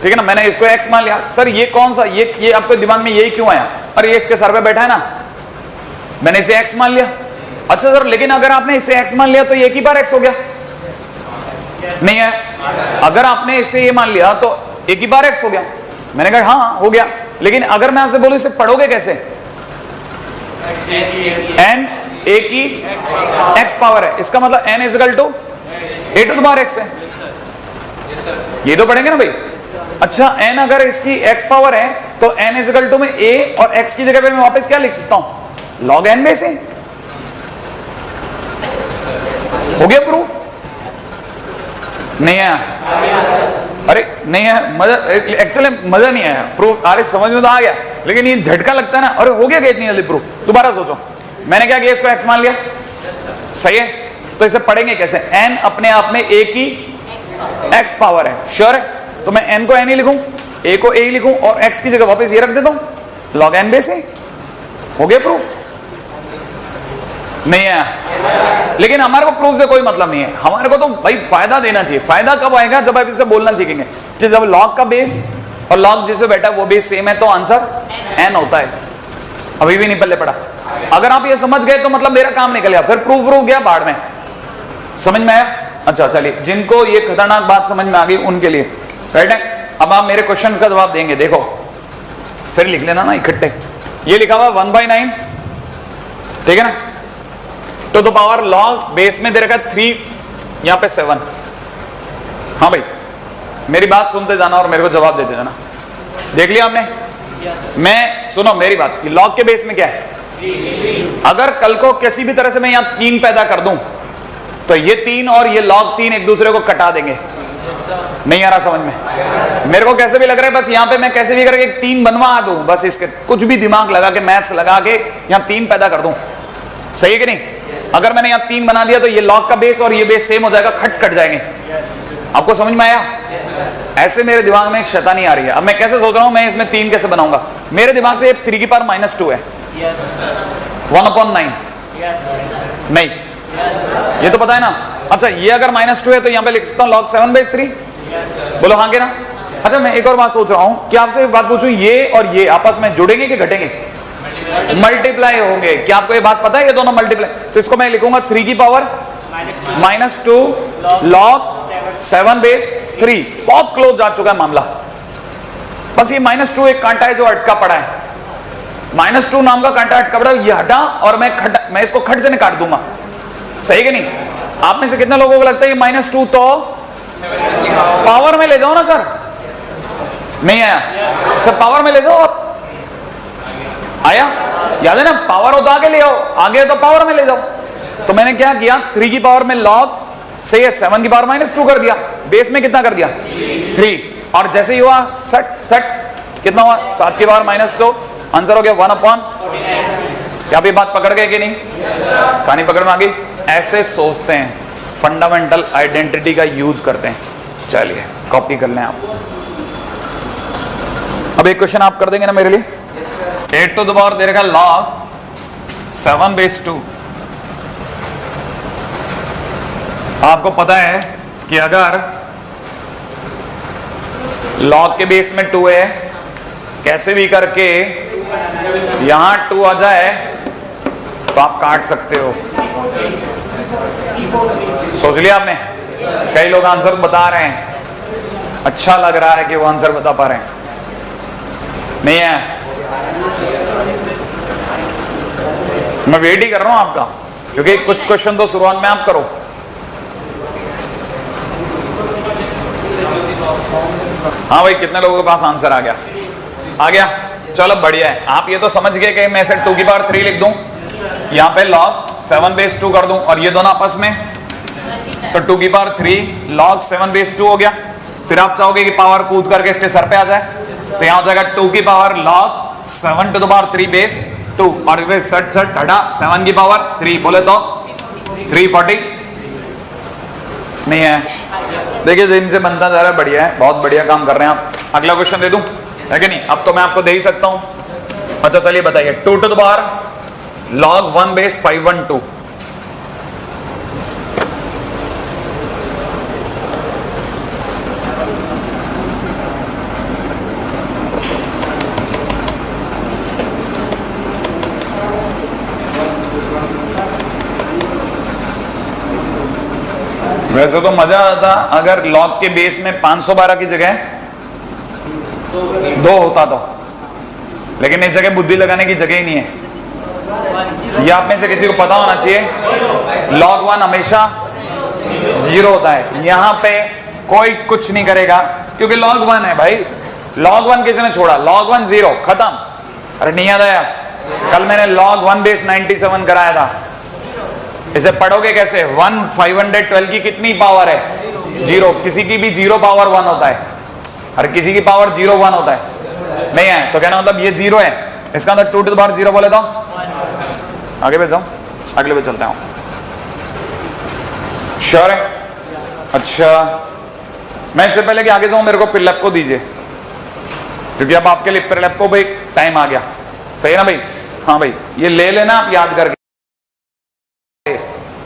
ठीक है ना। मैंने इसको x मान लिया, सर ये कौन सा, ये आपके दिमाग में यही क्यों आया? अरे ये इसके सर पे बैठा है ना, मैंने इसे x मान लिया। अच्छा सर, लेकिन अगर आपने इसे x मान लिया तो ये एक ही बार x हो गया? नहीं है, अगर आपने इसे ये मान लिया तो एक ही बार x हो गया। मैंने कहा हाँ हो गया, लेकिन अगर मैं आपसे बोलूं इसे पढ़ोगे कैसे? n a की x पावर है, इसका मतलब n is equal to a to the power x है, ये तो पढ़ेंगे ना भाई। अच्छा, n अगर इसकी x पावर है तो n इज इक्वल टू में a और x की जगह पे मैं वापस क्या लिख सकता हूं? log n में से। हो गया प्रूफ? नहीं है? अरे नहीं है, मजा एक्चुअली मजा नहीं आया प्रूफ। अरे समझ में तो आ गया, लेकिन ये झटका लगता है ना, अरे हो गया क्या इतनी जल्दी प्रूफ? दोबारा सोचो, मैंने क्या किया, इसको x मान लिया, सही है, तो इसे पढ़ेंगे कैसे? n अपने आप में a की x पावर है, श्योर है, तो मैं n को n ही लिखूं, a को a ही लिखूं और x की जगह वापस ये रख देता हूं, log n बेस है। हो गया प्रूफ? नहीं है, लेकिन हमारे को प्रूफ से कोई मतलब नहीं है, हमारे को तो भाई फायदा देना चाहिए। फायदा कब आएगा? जब आप इससे बोलना सीखेंगे कि जब log का बेस और log जिस पे बैठा है वो बेस सेम है तो आंसर n होता है। अभी भी नहीं पल्ले पड़ा। अगर आप ये समझ गए तो मतलब मेरा काम निकल गया, फिर प्रूफ रूफ गया बाढ़ में। समझ में आया? अच्छा चलिए, जिनको ये खतरनाक बात समझ में आ गई उनके लिए राइट है। अब आप मेरे क्वेश्चन का जवाब देंगे, देखो फिर लिख लेना ना इकट्ठे। ये लिखा हुआ 1/9, ठीक है ना, तो द पावर log बेस में दे रखा 3, यहां पे 7। हाँ भाई, मेरी बात सुनते जाना और मेरे को जवाब देते जाना। देख लिया आपने? मैं सुनो मेरी बात, log के बेस में क्या है? अगर कल को किसी भी तरह से मैं यहां 3 पैदा कर दूं तो ये 3 और ये log 3 एक दूसरे को कटा देंगे। नहीं आ रहा समझ में? मेरे को कैसे भी लग रहा है बस यहां पे मैं कैसे भी करके 3 बनवा दूं, बस इसके कुछ भी दिमाग लगा के मैथ्स लगा के यहां 3 पैदा कर दूं। सही है कि नहीं? अगर मैंने यहां 3 बना दिया तो ये log का बेस और ये बेस सेम हो जाएगा, खट कट जाएंगे। आपको समझ में आया? ऐसे मेरे दिमाग में एक शैतानी आ रही है। अब मैं कैसे सोच रहा हूं, मैं इसमें 3 कैसे बनाऊंगा? मेरे दिमाग से 3 की पावर -2 है, 1/9 नहीं, ये तो पता है ना। अच्छा, ये अगर -2 है तो यहां पे लिख सकता हूं log 7/3। बोलो हाँ के ना? अच्छा, मैं एक और बात सोच रहा हूं कि आपसे एक बात पूछूं, ये और ये आपस में जुड़ेंगे कि घटेंगे? मल्टीप्लाई होंगे। क्या आपको ये बात पता है? ये दोनों मल्टीप्लाई, तो इसको मैं लिखूंगा 3 की पावर -2 log 7/3। बहुत क्लोज जा चुका है मामला, बस ये -2 एक कांटा है जो अटका पड़ा है। -2 नाम का कांटा अटका पड़ा है, ये हटा और मैं इसको खट से काट दूंगा। सही कि नहीं? आप में से कितने लोगों को लगता है ये -2 तो पावर में ले जाओ ना सर? नहीं आया सर? पावर में ले जाओ आप। आया? याद है ना, पावर हो तो आगे ले आओ, आगे तो पावर में ले जाओ। तो मैंने क्या किया, 3 की पावर में log सही है 7 की पावर -2 कर दिया, बेस में कितना कर दिया 3, और जैसे ही हुआ सट कितना हुआ 7 की पावर -2, आंसर हो गया 1/। क्या भी बात पकड़ गए कि नहीं? कहानी पकड़ में आ गई? ऐसे सोचते हैं, फंडामेंटल आइडेंटिटी का यूज करते हैं। चलिए कॉपी कर लें आप। अब एक क्वेश्चन आप कर देंगे ना मेरे लिए? 8 टू द पावर दे रखा log 7/2। आपको पता है कि अगर log के बेस में 2 है, कैसे भी करके यहां 2 आ जाए तो आप काट सकते हो। सोच लिया आपने? कई लोग आंसर बता रहे हैं, अच्छा लग रहा है कि वो आंसर बता पा रहे हैं। नहीं है? मैं वेट ही कर रहा हूं आपका, क्योंकि कुछ क्वेश्चन तो शुरुआत में आप करो। हाँ भाई, कितने लोगों के पास आंसर आ गया? आ गया, चलो बढ़िया है। आप ये तो समझ गए कि मैं इसे 2 की पावर 3 लिख दूं, यहाँ पे log 7 बेस 2 कर दूं, और ये दोनों आपस में, तो 2 की पावर 3 log 7 बेस 2 हो गया। फिर आप चाहोगे कि पावर कूद करके इसके सर पे आ जाए, तो यहाँ हो जाएगा 2 की power log 7 to the power 3 base 2, और फिर सट हटा 7 की पावर 3, बोले तो 340 नहीं है। देखिए जिन से बनता जा रहा है, बढ़िया है, बहुत बढ़िया काम कर रहे हैं आप। अगला क्वेश्चन दे दूं, है कि नहीं? अब तो मैं आपको दे ही सकता हूं। अच्छा चलिए बताइए, 2 to the power log 1 base 512, वैसे तो मजा आता अगर log के बेस में 512 की जगह 2 होता तो, लेकिन इस जगह बुद्धि लगाने की जगह ही नहीं है। ये आप में से किसी को पता होना चाहिए, log 1 हमेशा 0 होता है। यहां पे कोई कुछ नहीं करेगा क्योंकि log 1 है भाई। log 1 किसी ने छोड़ा, log 1 0 खत्म। अरे नहीं याद आया, कल मैंने log 1 बेस 97 कराया था। इसे पढ़ोगे कैसे? 1 512 की कितनी पावर है? 0। किसी की भी 0 पावर 1 होता है, और किसी की पावर 0 1 होता है, नहीं है? तो कहना मतलब ये 0 है, इसका मतलब 2 टू द पावर 0 बोले तो आगे बढ़ जाओ, अगले पे चलते हैं। श्योर है? अच्छा, मैं इससे पहले कि आगे जाऊं मेरे को पिलअप को दीजिए, क्योंकि अब आपके लिए पिलअप को भाई टाइम आ गया। सही है ना भाई? हाँ भाई, ये ले लेना आप याद करके।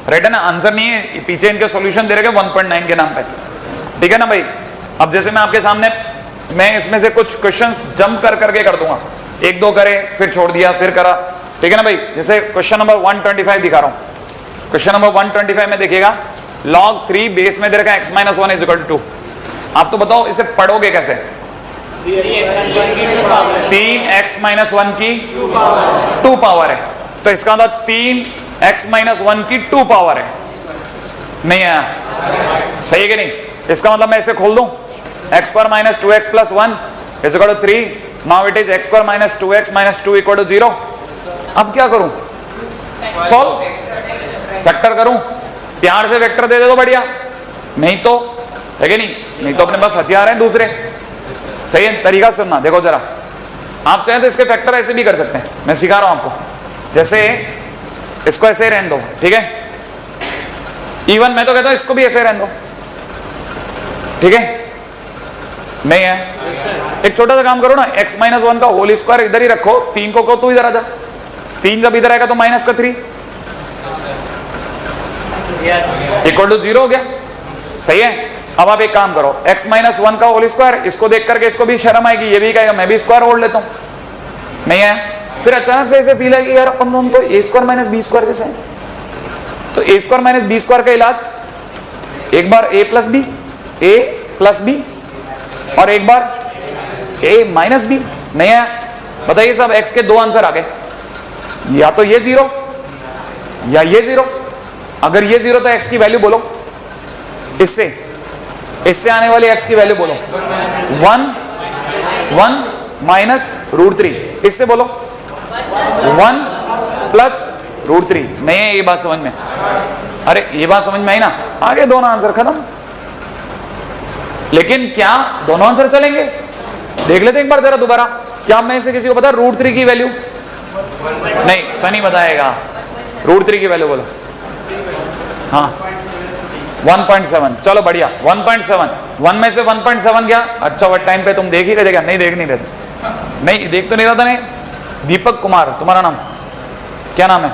राइट है ना? आंसर नहीं है, पीछे इनके सॉल्यूशन दे रहे 1.9 के नाम पे, ठीक है ना भाई? अब जैसे मैं आपके सामने, मैं इसमें से कुछ क्वेश्चंस जंप करके कर दूंगा, 1 2 करे फिर छोड़ दिया फिर करा, ठीक है ना भाई? जैसे क्वेश्चन नंबर 125 दिखा रहा हूं। क्वेश्चन नंबर 125 में देखिएगा, log 3 बेस में दे रखा x - 1 = 2। आप तो बताओ इसे पढ़ोगे कैसे? 3x - 1 की 2 पावर है, तो इसका मतलब 3x - 1 की 2 पावर है, नहीं है? सही है कि नहीं? इसका मतलब मैं इसे खोल दूं, x² - 2x + 1 = 3। Now it is x² - 2x - 2 = 0। अब क्या करूं? सॉल्व, वेक्टर करूं? प्यार से वेक्टर दे दे तो बढ़िया, नहीं तो, है कि नहीं? नहीं तो अपने पास हथियार हैं दूसरे। सही है? तरीका सुनना, देखो जरा, आप चाहें तो इसके फैक्टर ऐसे भी कर सकते हैं, मैं सिखा रहा हूं आपको। जैसे इसको ऐसे रहने दो, ठीक है? इवन मैं तो कहता हूं इसको भी ऐसे रहने दो, ठीक है? नहीं है? एक छोटा सा काम करो ना, x - 1 का होल स्क्वायर इधर ही रखो, 3 को तू इधर आ जा, 3 जब इधर आएगा तो -3 = 0 हो गया। सही है? अब आप एक काम करो, x - 1 का होल स्क्वायर, इसको देख करके इसको भी शर्म आएगी, ये भी कहेगा मैं भी स्क्वायर ओढ़ लेता हूं, नहीं है? फिर अचानक से ऐसे फील है कि यार अपन दोनों को a² - b² जैसे है, तो a² - b² का इलाज, एक बार a + b और एक बार a - b, नहीं है? बताइए सब, x के 2 आंसर आ गए, या तो ये 0 या ये 0। अगर ये 0 तो x की वैल्यू बोलो, इससे आने वाली x की वैल्यू बोलो, 1 -√3, इससे बोलो 1 + √3, नहीं है? ये बात समझ में? अरे ये बात समझ में आई ना? आगे दोनों आंसर खत्म। लेकिन क्या दोनों आंसर चलेंगे? देख लेते एक बार जरा दोबारा। क्या मैं से किसी को पता √3 की वैल्यू? नहीं, सनी बताएगा। √3 की वैल्यू बोलो। हाँ, 1.7। चलो बढ़िया, 1.7। 1 में से 1.7 गया। अच्छा, वो टाइम पे तुम देख ही रहे? नहीं देख नहीं रहे, नहीं देख तो नहीं रहा था। नहीं, दीपक कुमार तुम्हारा नाम क्या नाम है?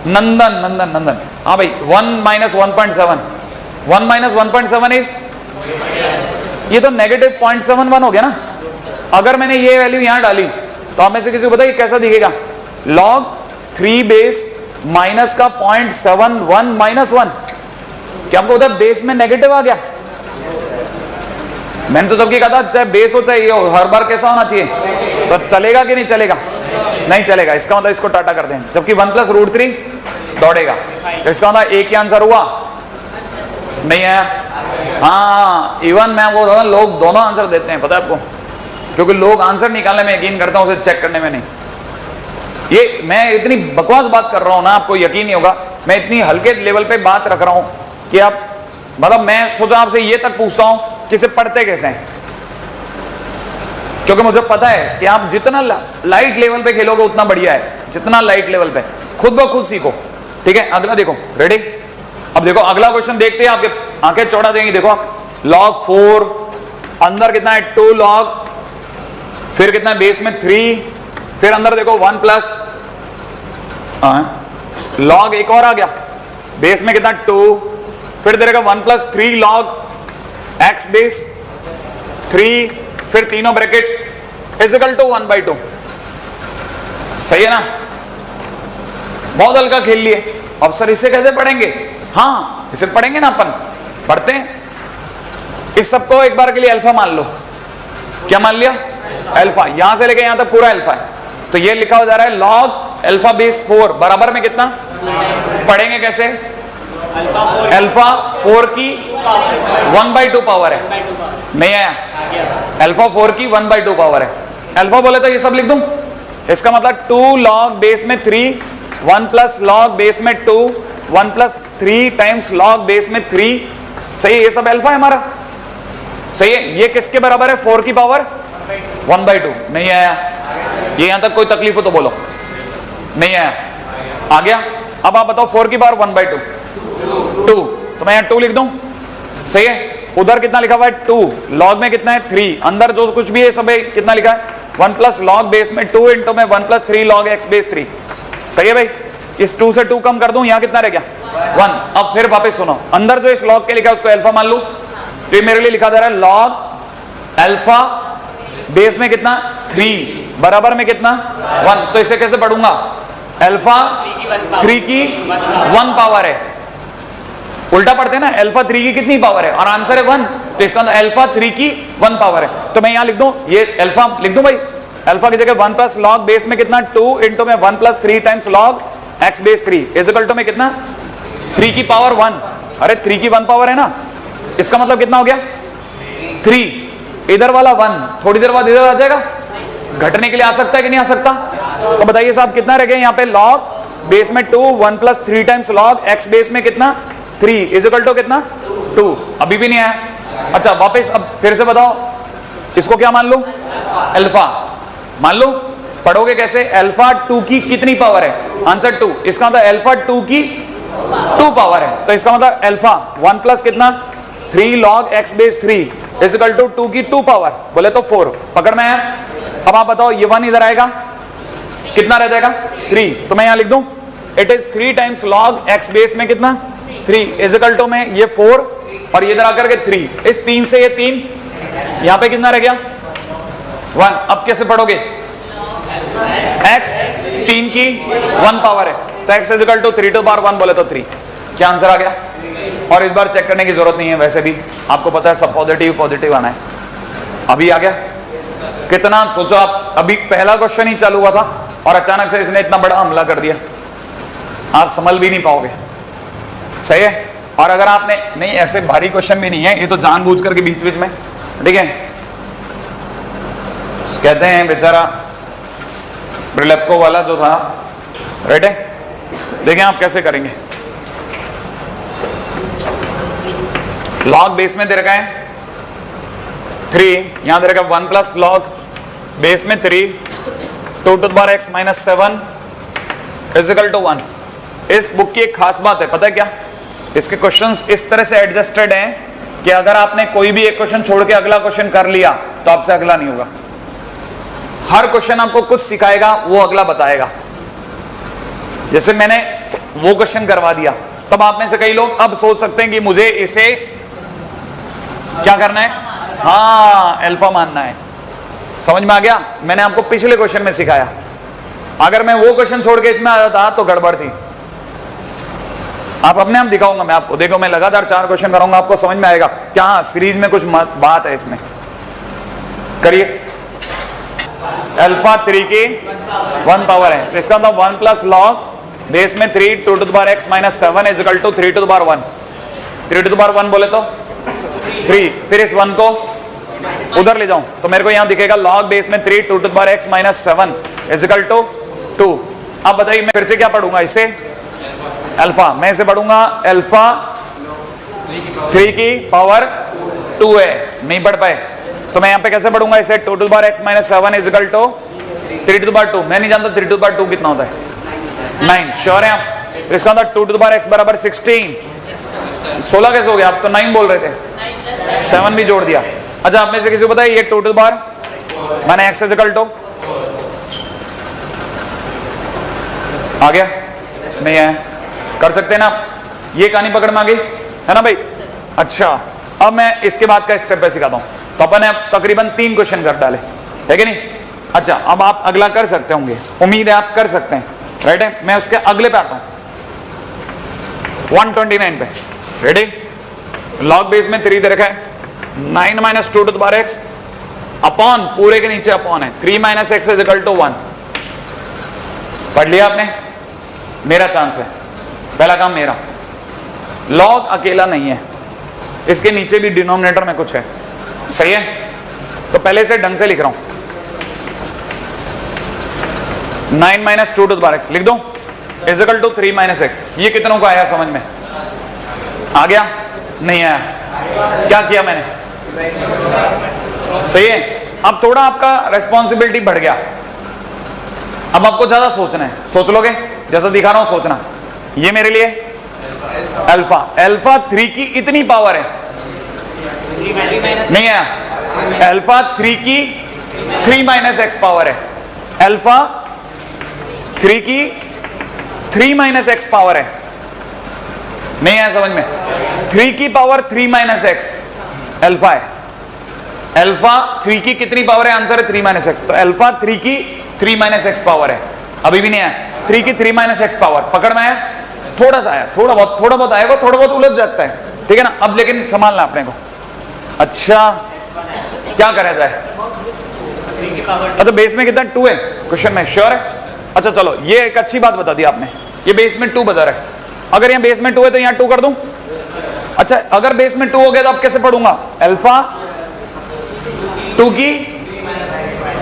नंदन। हाँ भाई, 1 - 1.7, 1 - 1.7 इज, ये तो -0.71 हो गया ना। अगर मैंने ये वैल्यू यहां डाली तो आप में से किसी को बताइए कैसा दिखेगा? log 3 बेस माइनस का 0.71 - 1, क्या आपको उधर बेस में नेगेटिव आ गया? मैंने तो सबकी कहा था चाहे बेस हो चाहे ये हो, हर बार कैसा होना चाहिए, तो चलेगा कि नहीं चलेगा? नहीं चलेगा, इसका मतलब इसको टाटा कर दें, जबकि 1 प्लस रूट 3 दौड़ेगा, तो इसका मतलब एक ही आंसर हुआ नहीं है। हाँ, इवन मैं आपको बताऊं, लोग दोनों आंसर देते हैं, पता है आपको, क्योंकि लोग आंसर निकालने में यकीन करते हैं, उसे चेक करने में नहीं। ये मैं इतनी बकवास बात कर रहा हूं ना, आपको यकीन नहीं होगा, मैं इतनी हल्के लेवल पे बात रख रहा हूं कि आप, मतलब मैं सोचा आपसे ये तक पूछता हूं कि इसे पढ़ते कैसे हैं, क्योंकि मुझे पता है कि आप जितना लाइट लेवल पे खेलोगे उतना बढ़िया है, जितना लाइट लेवल पे, खुद ब खुद सीखो। ठीक है, अगला देखो, रेडी? अब देखो अगला क्वेश्चन देखते हैं, आपके आंखें चौड़ा देंगी। देखो आप, log 4 अंदर कितना है 2 log, फिर कितना है बेस में 3, फिर अंदर देखो 1 प्लस log एक और आ गया, बेस में कितना 2, फिर देगा 1 प्लस 3 log x बेस 3, फिर तीनों ब्रैकेट इजिकल टू 1/2। सही है ना? बहुत हल्का खेल लिए। अब सर इसे कैसे पढ़ेंगे? हाँ, इसे पढ़ेंगे ना, अपन पढ़ते हैं। इस सबको एक बार के लिए अल्फा मान लो। क्या मान लिया? अल्फा। यहां से लेके यहां तक पूरा अल्फा है, तो ये लिखा हो जा रहा है log अल्फा बेस 4 बराबर में कितना? पढ़ेंगे कैसे? अल्फा 4 की 1/2 पावर है। नहीं आया? अल्फा 4 की 1/2 पावर है। अल्फा बोले तो ये सब लिख दूं, इसका मतलब 2 log बेस में 3, 1 प्लस log बेस में 2, 1 प्लस 3 टाइम्स log बेस में 3। सही है, ये सब अल्फा है हमारा। सही है, ये किसके बराबर है? 4 की पावर 1/2। नहीं आया? ये यहां तक कोई तकलीफ हो तो बोलो। नहीं आया? आ गया? अब आप बताओ 4 की पावर 1/2 2, तो मैं यहां 2 लिख दूं। सही है, उधर कितना लिखा हुआ है 2, log में कितना है 3, अंदर जो कुछ भी है सब है कितना लिखा है 1 प्लस log बेस में 2 इंटू में 1 प्लस 3 log x बेस 3। सही है भाई? इस 2 से 2 कम कर दूं, यहां कितना रह गया 1। अब फिर वापस सुनो, अंदर जो इस log के लिखा है उसको अल्फा मान लूं, तो ये मेरे लिए लिखा जा रहा है log अल्फा बेस में कितना 3 बराबर में कितना 1। तो इसे कैसे पढ़ूंगा? अल्फा 3 की 1 पावर है, उल्टा पढ़ते हैं ना, अल्फा 3 की कितनी पावर है और आंसर है 1, तो इसका अल्फा 3 की 1 पावर है। तो मैं यहां लिख दूं, ये अल्फा लिख दूं भाई, अल्फा की जगह 1 प्लस log बेस में कितना 2 इंटू में 1 plus 3 times log x base 3 is equal to में कितना 3 की पावर 1। अरे 3 की 1 पावर है ना, इसका मतलब कितना हो गया 3, इधर वाला 1 थोड़ी देर बाद इधर आ जाएगा, घटने के लिए आ सकता है कि नहीं आ सकता? तो बताइए साहब कितना रह गया यहाँ पे? log बेस में 2, 1 plus 3 times log x base में कितना 3 इज इक्वल टू कितना 2। अभी भी नहीं आया? अच्छा वापस, अब फिर से बताओ, इसको क्या मान लो? अल्फा मान लो। पढ़ोगे कैसे? अल्फा 2 की कितनी पावर है? आंसर 2, इसका मतलब अल्फा 2 की 2 पावर है, तो इसका मतलब अल्फा 1 प्लस कितना 3 log x base 3 is equal to 2 की 2 पावर, बोले तो 4। पकड़ में आया? अब आप बताओ, ये 1 इधर आएगा, कितना रह जाएगा 3, तो मैं यहां लिख दूं it is 3 times log x base में कितना 3 इज इक्वल टू में ये 4 और ये इधर आकर के 3, इस 3 से ये 3, यहां पे कितना रह गया 1। अब कैसे पढ़ोगे? x 3 की 1 पावर है, तो x is equal to 3 to power 1 बोले तो 3। क्या आंसर आ गया? और इस बार चेक करने की जरूरत नहीं है, वैसे भी आपको पता है सब पॉजिटिव आना है। अभी आ गया? कितना सोचो आप, अभी पहला क्वेश्चन ही चालू हुआ था और अचानक से इसने इतना बड़ा हमला कर दिया, आप संभल भी नहीं पाओगे। सही है? और अगर आपने नहीं, ऐसे भारी क्वेश्चन भी नहीं है, ये तो जानबूझ करके बीच बीच में, ठीक है, कहते हैं बेचारा प्रिलेप्को वाला जो था, राइट है, देखें आप कैसे करेंगे। log बेस में दे रखा है 3, यहां दे रखा है 1 प्लस log बेस में 3 2 to the power x minus 7 is equal to 1। इस बुक की एक खास बात है, पता है क्या? इसके क्वेश्चंस इस तरह से एडजस्टेड हैं कि अगर आपने कोई भी एक क्वेश्चन छोड़ के अगला क्वेश्चन कर लिया तो आपसे अगला नहीं होगा। हर क्वेश्चन आपको कुछ सिखाएगा, वो अगला बताएगा। जैसे मैंने वो क्वेश्चन करवा दिया, तब आप में से कई लोग अब सोच सकते हैं कि मुझे इसे क्या करना है, हाँ अल्फा मानना है। समझ में आ गया? मैंने आपको पिछले क्वेश्चन में सिखाया, अगर मैं वो क्वेश्चन छोड़ के इसमें आ जाता तो गड़बड़ थी। आप अपने आप दिखाऊंगा मैं आपको, देखो मैं लगातार 4 क्वेश्चन कराऊंगा, आपको समझ में आएगा क्या हाँ सीरीज में कुछ बात है इसमें। करिए। अल्फा 3 की 1 पावर है, तो इसका मतलब 1 प्लस लॉग बेस में 3 2 to the power x minus 7 is equal to 3 to the power 1। 3 to the power 1 बोले तो 3, फिर इस 1 को उधर ले जाऊं तो मेरे को यहां दिखेगा लॉग बेस में 3 2 to the power x minus 7 is equal to 2। अब बताइए मैं फिर से क्या पढ़ूंगा इसे, अल्फा, मैं इसे पढ़ूंगा अल्फा 3 की पावर 2 है, नहीं पढ़ पाए तो मैं यहां पे कैसे पढ़ूंगा इसे, 2 to the power x minus 7 is equal to 3 to the power 2। मैं नहीं जानता 3 टू द पावर 2 कितना होता है, 9, श्योर है आप? इसका मतलब 2 टू द पावर x बराबर 16। 16 कैसे हो गया, आप तो 9 बोल रहे थे, 7 भी जोड़ दिया। अच्छा आप में से किसी को बताइए ये 2 टू द पावर माने x इज इक्वल टू आ गया, नहीं है, कर सकते हैं ना आप? ये कहानी पकड़ में आ गई है ना भाई? अच्छा अब मैं इसके बाद का स्टेप पे सिखाता हूं। तो अपन ने तकरीबन 3 क्वेश्चन कर डाले, है कि नहीं? अच्छा अब आप अगला कर सकते होंगे, उम्मीद है आप कर सकते हैं, राइट है? मैं उसके अगले पे आता हूं 129 पे, रेडी? लॉग बेस में 3 दे रखा है, 9 minus 2 to the power x upon, पूरे के नीचे अपॉन है, 3 minus x is equal to 1। पढ़ लिया आपने? मेरा चांस है, पहला काम मेरा। लॉग अकेला नहीं है, इसके नीचे भी डिनोमिनेटर में कुछ है, सही है? तो पहले से ढंग से लिख रहा हूं, 9 minus 2 to the power x लिख दो is equal to 3 minus x। ये कितनों को आया समझ में? आ गया? नहीं आया? क्या किया मैंने? सही है? अब थोड़ा आपका रेस्पॉन्सिबिलिटी बढ़ गया, अब आपको ज्यादा सोचना है, सोच लोगे? जैसा दिखा रहा हूं सोचना। ये मेरे लिए अल्फा, अल्फा 3 की इतनी पावर है, नहीं है? अल्फा 3 की 3 माइनस x पावर है, अल्फा 3 की 3 माइनस x पावर है, नहीं है समझ में? 3 की पावर 3 माइनस x अल्फा है, अल्फा 3 की कितनी पावर है? आंसर है 3 माइनस x, तो अल्फा 3 की 3 माइनस x पावर है, अभी भी नहीं आया। 3 की 3 माइनस x पावर पकड़ में आया? थोड़ा सा आया, थोड़ा बहुत आएगा, थोड़ा बहुत उलझ जाता है, ठीक है ना? अब लेकिन संभालना अपने को। अच्छा क्या करा जाए? अच्छा बेस में कितना 2 है क्वेश्चन में, श्योर है? अच्छा चलो ये एक अच्छी बात बता दी आपने, ये बेस में 2 बता रहा है, अगर यहाँ बेस में 2 है तो यहाँ 2 कर दूं? अच्छा अगर बेस में 2 हो गया तो अब कैसे पढ़ूंगा? अल्फा 2 की,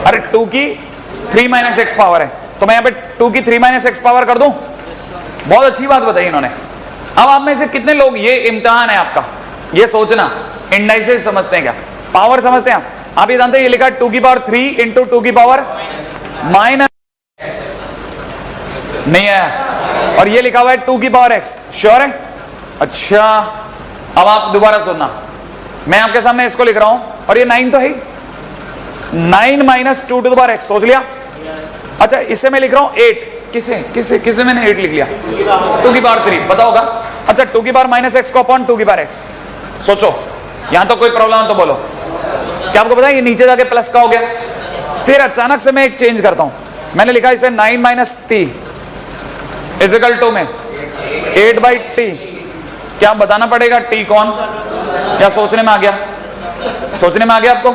अरे 2 की 3 माइनस x पावर है, तो मैं यहाँ पे 2 की 3 माइनस x पावर कर दूं? बहुत अच्छी बात बताई इन्होंने। अब आप में से कितने लोग, ये इम्तिहान है आपका, ये सोचना, इंडाइसेस समझते हैं क्या? पावर समझते हैं आप ये जानते हैं, ये लिखा है 2 की पावर 3 इंटू 2 की पावर माइनस, नहीं है? और ये लिखा हुआ है 2 की पावर x, श्योर है? अच्छा अब आप दोबारा सुनना, मैं आपके सामने इसको लिख रहा हूं और ये 9 तो है, 9 minus 2 to the power x, सोच लिया? अच्छा इसे मैं लिख रहा हूं 8, किसे मैंने 8 लिख लिया? 2 की पावर 3, पता होगा? अच्छा 2 की पावर माइनस x को अपॉन 2 की पावर x, सोचो यहां तो कोई प्रॉब्लम है तो बोलो। क्या आपको पता है ये नीचे जाके प्लस का हो गया? फिर अचानक से मैं एक चेंज करता हूं, मैंने लिखा इसे 9 माइनस टी इजिकल टू में 8 बाई टी। क्या बताना पड़ेगा टी कौन? क्या सोचने में आ गया? सोचने में आ गया आपको?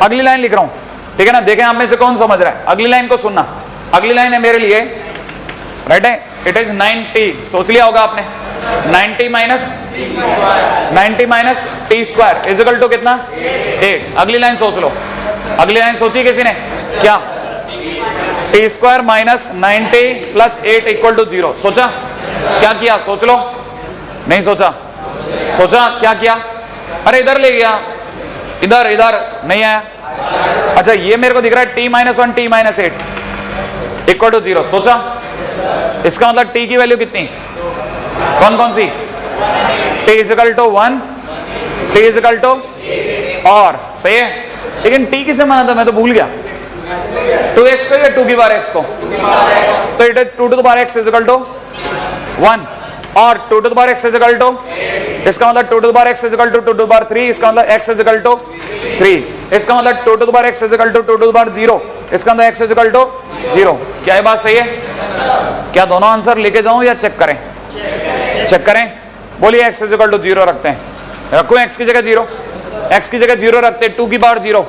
अगली लाइन लिख रहा हूं, ठीक है ना? देखें आप में से कौन समझ रहा है, अगली लाइन को सुनना। अगली लाइन है मेरे लिए, राइट है, इट इज 90, सोच लिया होगा आपने, 90 minus t square is equal to कितना? 8। अगली लाइन सोच लो, अगली लाइन सोची किसी ने? क्या? T square minus 90 plus 8 equal to 0। सोचा? क्या किया? सोच लो। नहीं सोचा? सोचा क्या किया? अरे इधर ले गया, इधर नहीं आया। अच्छा ये मेरे को दिख रहा है t minus 1 t minus 8 equal to 0। सोचा? इसका मतलब t की वैल्यू कितनी? कौन सी? t is equal to 1, t is equal to, और सही है, लेकिन t किसे माना था मैं तो भूल गया। 2x को या 2 की पावर x को? तो it is 2 to the power x is equal to 1 और 2 to the power x is equal to, इसका मतलब 2 to the power x is equal to 2 to the power 3, इसका मतलब x इजिकल टू 3, इसका मतलब 2 to the power x is equal to 2 to the power 0, इसका मतलब x इजिकल टू 0। क्या ये बात सही है? क्या दोनों आंसर लेके जाऊं या चेक करें? चेक करें। बोलिए x इजिकल टू 0 रखते हैं, रखो x की जगह 0, x की जगह 0 रखते हैं, 2 की पावर 0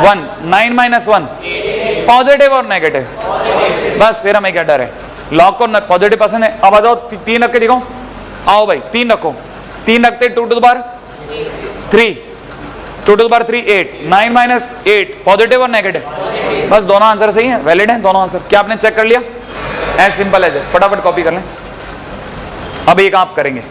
1, 9 माइनस 1 पॉजिटिव और नेगेटिव, बस फिर हमें क्या डर है, लॉग को पॉजिटिव पसंद है। अब आ जाओ 3 रख के दिखाओ, आओ भाई 3 रखो, 3 रखते 2 to the power 3, 2 to the power 3 8, 9 minus 8 positive और नेगेटिव, बस दोनों आंसर सही है, वैलिड है दोनों आंसर। क्या आपने चेक कर लिया? एज सिंपल एज, फटाफट कॉपी कर लें। अब एक आप करेंगे,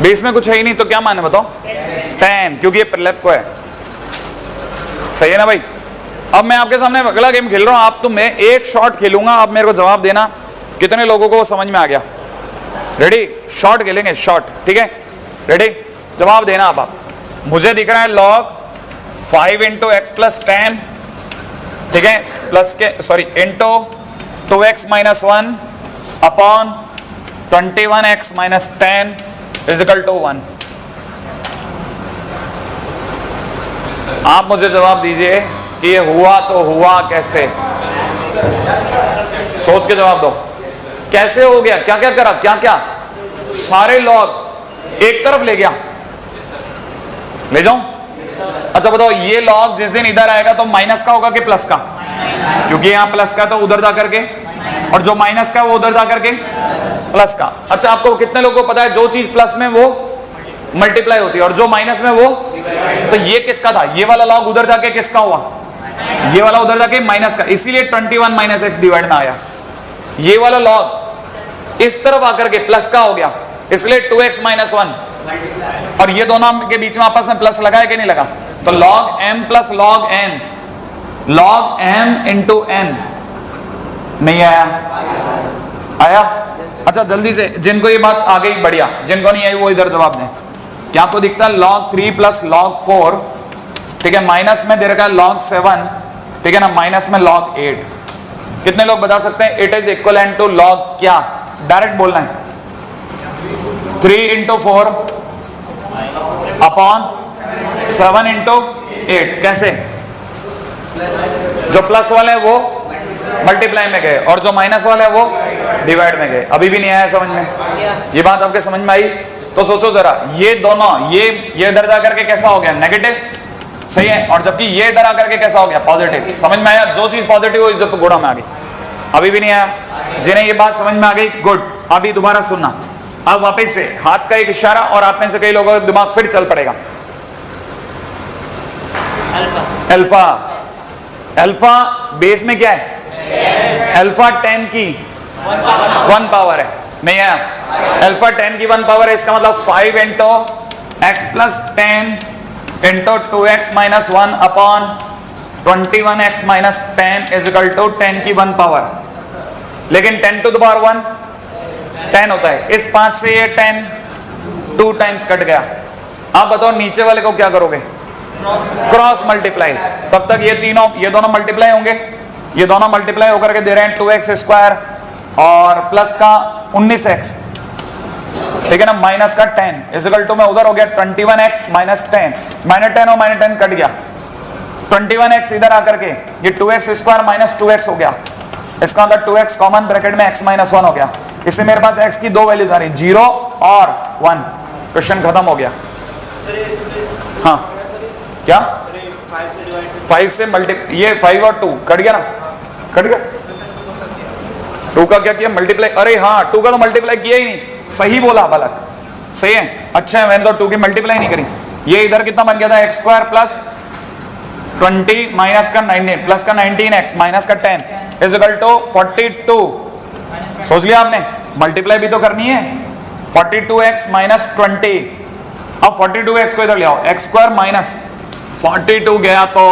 बेस में कुछ है ही नहीं तो क्या माने बताओ? 10, क्योंकि ये प्रलेप को है, सही है ना भाई। अब मैं आपके सामने अगला गेम खेल रहा हूं, आप तो मैं एक शॉट खेलूंगा, आप मेरे को जवाब देना कितने लोगों को समझ में आ गया। रेडी? शॉट खेलेंगे, शॉट, ठीक है, रेडी? जवाब देना आप मुझे दिख रहा है log 5 इंटू एक्स प्लस 10, ठीक है, प्लस के sorry into 2x minus 1 upon 21x minus 10 is equal to 1। आप मुझे जवाब दीजिए कि ये हुआ तो हुआ कैसे, सोच के जवाब दो, कैसे हो गया, क्या क्या करा, क्या क्या सारे लॉग एक तरफ ले गया, ले जाऊं? अच्छा बताओ, ये लॉग जिस दिन इधर आएगा तो माइनस का होगा कि प्लस का? क्योंकि यहां प्लस का तो उधर जा करके, और जो माइनस का वो उधर जा करके प्लस का। अच्छा आपको कितने लोगों को पता है जो चीज प्लस में वो मल्टीप्लाई होती है और जो माइनस में वो, तो ये किसका था? ये वाला लॉग उधर जाके किसका हुआ? ये वाला उधर जाके माइनस का, इसीलिए 21 माइनस एक्स डिवाइड में आया। ये वाला लॉग इस तरफ आकर के प्लस का हो गया, इसलिए 2x माइनस 1, और ये दोनों के बीच में आपस में प्लस लगा है कि नहीं लगा? तो log m plus log n, log m into n, नहीं आया? आया? अच्छा जल्दी से, जिनको ये बात आ गई बढ़िया, जिनको नहीं आई वो इधर जवाब दें। क्या आपको दिखता है? log 3 प्लस log 4, ठीक है, माइनस में दे रखा है log 7, ठीक है ना, माइनस में log 8। कितने लोग बता सकते हैं it is equivalent to log क्या? डायरेक्ट बोलना है, 3 इंटू 4 अपॉन 7 इंटू 8। कैसे? जो प्लस वाले हैं वो मल्टीप्लाई में गए और जो माइनस वाले हैं वो डिवाइड में गए। अभी भी नहीं आया समझ में? ये बात आपके समझ में आई? तो सोचो जरा, ये दोनों, ये इधर जा करके कैसा हो गया? नेगेटिव, सही है, और जबकि ये इधर आकर के कैसा हो गया? पॉजिटिव। समझ में आया? जो चीज पॉजिटिव हो इज्जत गुणा में आ गई। अभी भी नहीं आया? जिन्हें ये बात समझ में आ गई गुड, अभी दोबारा सुनना। अब वापस से हाथ का एक इशारा और आप में से कई लोगों का दिमाग फिर चल पड़ेगा। अल्फा, अल्फा बेस में क्या है? अल्फा 10 की 1 पावर है, नहीं है? अल्फा 10 की 1 पावर है, इसका मतलब 5 into x plus 10 into 2x minus 1 upon 21x minus 10 is equal to 10 की 1 पावर। लेकिन 10 टू द पावर 1 10 होता है, इस 5 से ये 10 2 टाइम्स कट गया। आप बताओ नीचे वाले को क्या करोगे? Cross multiply. तब तक ये तीनों, ये दोनों मल्टीप्लाई होंगे, ये दोनों मल्टीप्लाई होकर के दे रहे हैं 2x स्क्वायर और प्लस का 19x, ठीक है ना, माइनस का 10 इक्वल टू में उधर हो गया 21x माइनस 10, माइनस 10 और माइनस 10 कट गया, 21x इधर आकर के ये 2x स्क्वायर माइनस 2x हो गया, इसका मतलब 2x कॉमन ब्रैकेट में x माइनस 1 हो गया। इससे मेरे पास x की दो वैल्यूज आ रही, 0 और 1। क्वेश्चन खत्म हो गया। हाँ क्या? 5 से मल्टी, ये 5 और 2 कट गया ना, कट गया। 2 का क्या किया? मल्टीप्लाई। अरे हाँ 2 का तो मल्टीप्लाई किया ही नहीं, सही बोला बालक, सही है। अच्छा है, मैंने तो 2 की मल्टीप्लाई नहीं करी। ये इधर कितना बन गया था? एक्स स्क्वायर प्लस 20 माइनस का 19 प्लस का 19x माइनस का 10 इज इक्वल टू 42। सोच लिया आपने? मल्टीप्लाई भी तो करनी है। 42x माइनस 20, अब 42x को इधर ले आओ, एक्स स्क्वायर माइनस 42 गया तो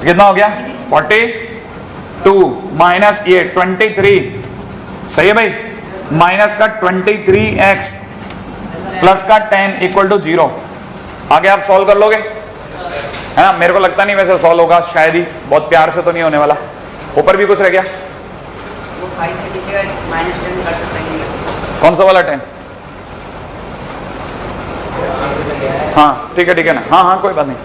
कितना हो गया? 42 माइनस ये 23, सही है भाई, माइनस का 23x प्लस का 10 इक्वल टू 0। आगे आप सॉल्व कर लोगे, है ना? मेरे को लगता नहीं वैसे सॉल्व होगा, शायद ही, बहुत प्यार से तो नहीं होने वाला। ऊपर भी कुछ रह गया, वो 5 से नीचे का -10 कर सकते हैं। कौन सा वाला 10? हाँ ठीक है ना, हाँ हाँ कोई बात नहीं,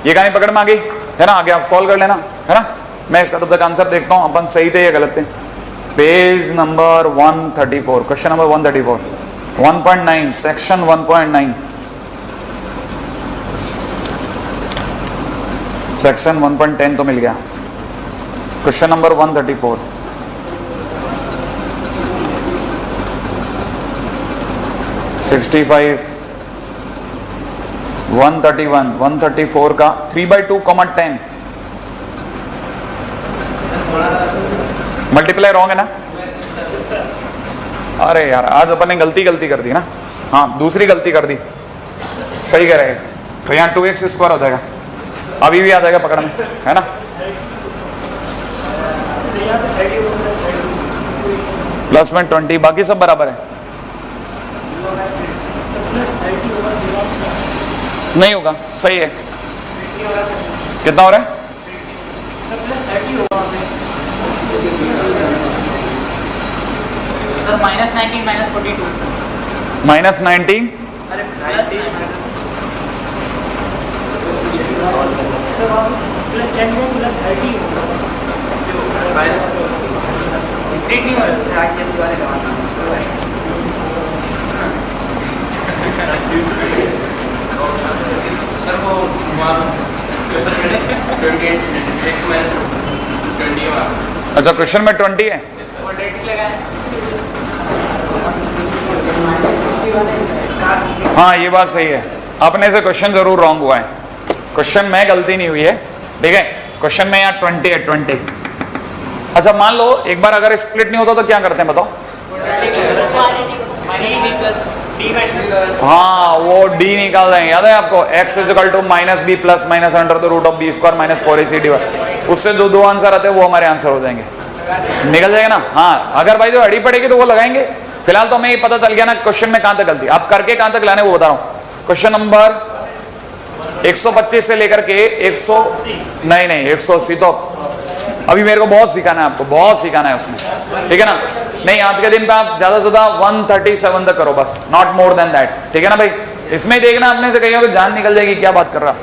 ये कहानी पकड़ में आ गई, है ना? आगे आप सॉल्व कर लेना, है ना? मैं इसका तब तक आंसर देखता हूँ अपन सही थे या गलत थे। Page number 134, question number 134, 1.9 section 1.9 section 1.10 तो मिल गया। क्वेश्चन नंबर 134, (65) 131 134 का 3/2, 10 मल्टीप्लाई रॉन्ग है ना? अरे यार आज अपन ने गलती कर दी ना। हाँ दूसरी गलती कर दी, सही कह रहे हैं। तो यहाँ 2x² हो जाएगा, अभी भी आ जाएगा पकड़ में, है ना? प्लस में 20, बाकी सब बराबर है। नहीं होगा, सही है। कितना हो रहा है? सर -19 -42 -19 +10 में +30 स्ट्रेट नहीं हो रहा, ICSE वाले लगाना। सर वो 28 20। अच्छा क्वेश्चन में 20 है। हाँ ये बात सही है, अपने से क्वेश्चन जरूर रॉन्ग हुआ है, क्वेश्चन में गलती नहीं हुई है, ठीक है? क्वेश्चन में यहाँ 20 है, 20। अच्छा मान लो एक बार अगर स्प्लिट नहीं होता तो क्या करते हैं बताओ? हाँ वो d निकाल देंगे, याद है आपको? x = -b + -√b² - 4ac/, उससे जो दो आंसर आते हैं वो हमारे आंसर हो जाएंगे, निकल जाएगा ना? हाँ अगर भाई जो अड़ी पड़ेगी तो वो लगाएंगे। फिलहाल तो हमें ये पता चल गया ना क्वेश्चन में कहां तक गलती, आप करके कहां तक लाने वो बता रहा हूं। क्वेश्चन नंबर 125 से लेकर के 180 तो अभी मेरे को बहुत सिखाना है, आपको बहुत सिखाना है उसमें, ठीक है ना? नहीं आज के दिन पे आप ज्यादा से ज्यादा 137 तक करो बस, नॉट मोर देन दैट, ठीक है ना भाई? इसमें देखना अपने से कहीं जान निकल जाएगी क्या बात कर रहा।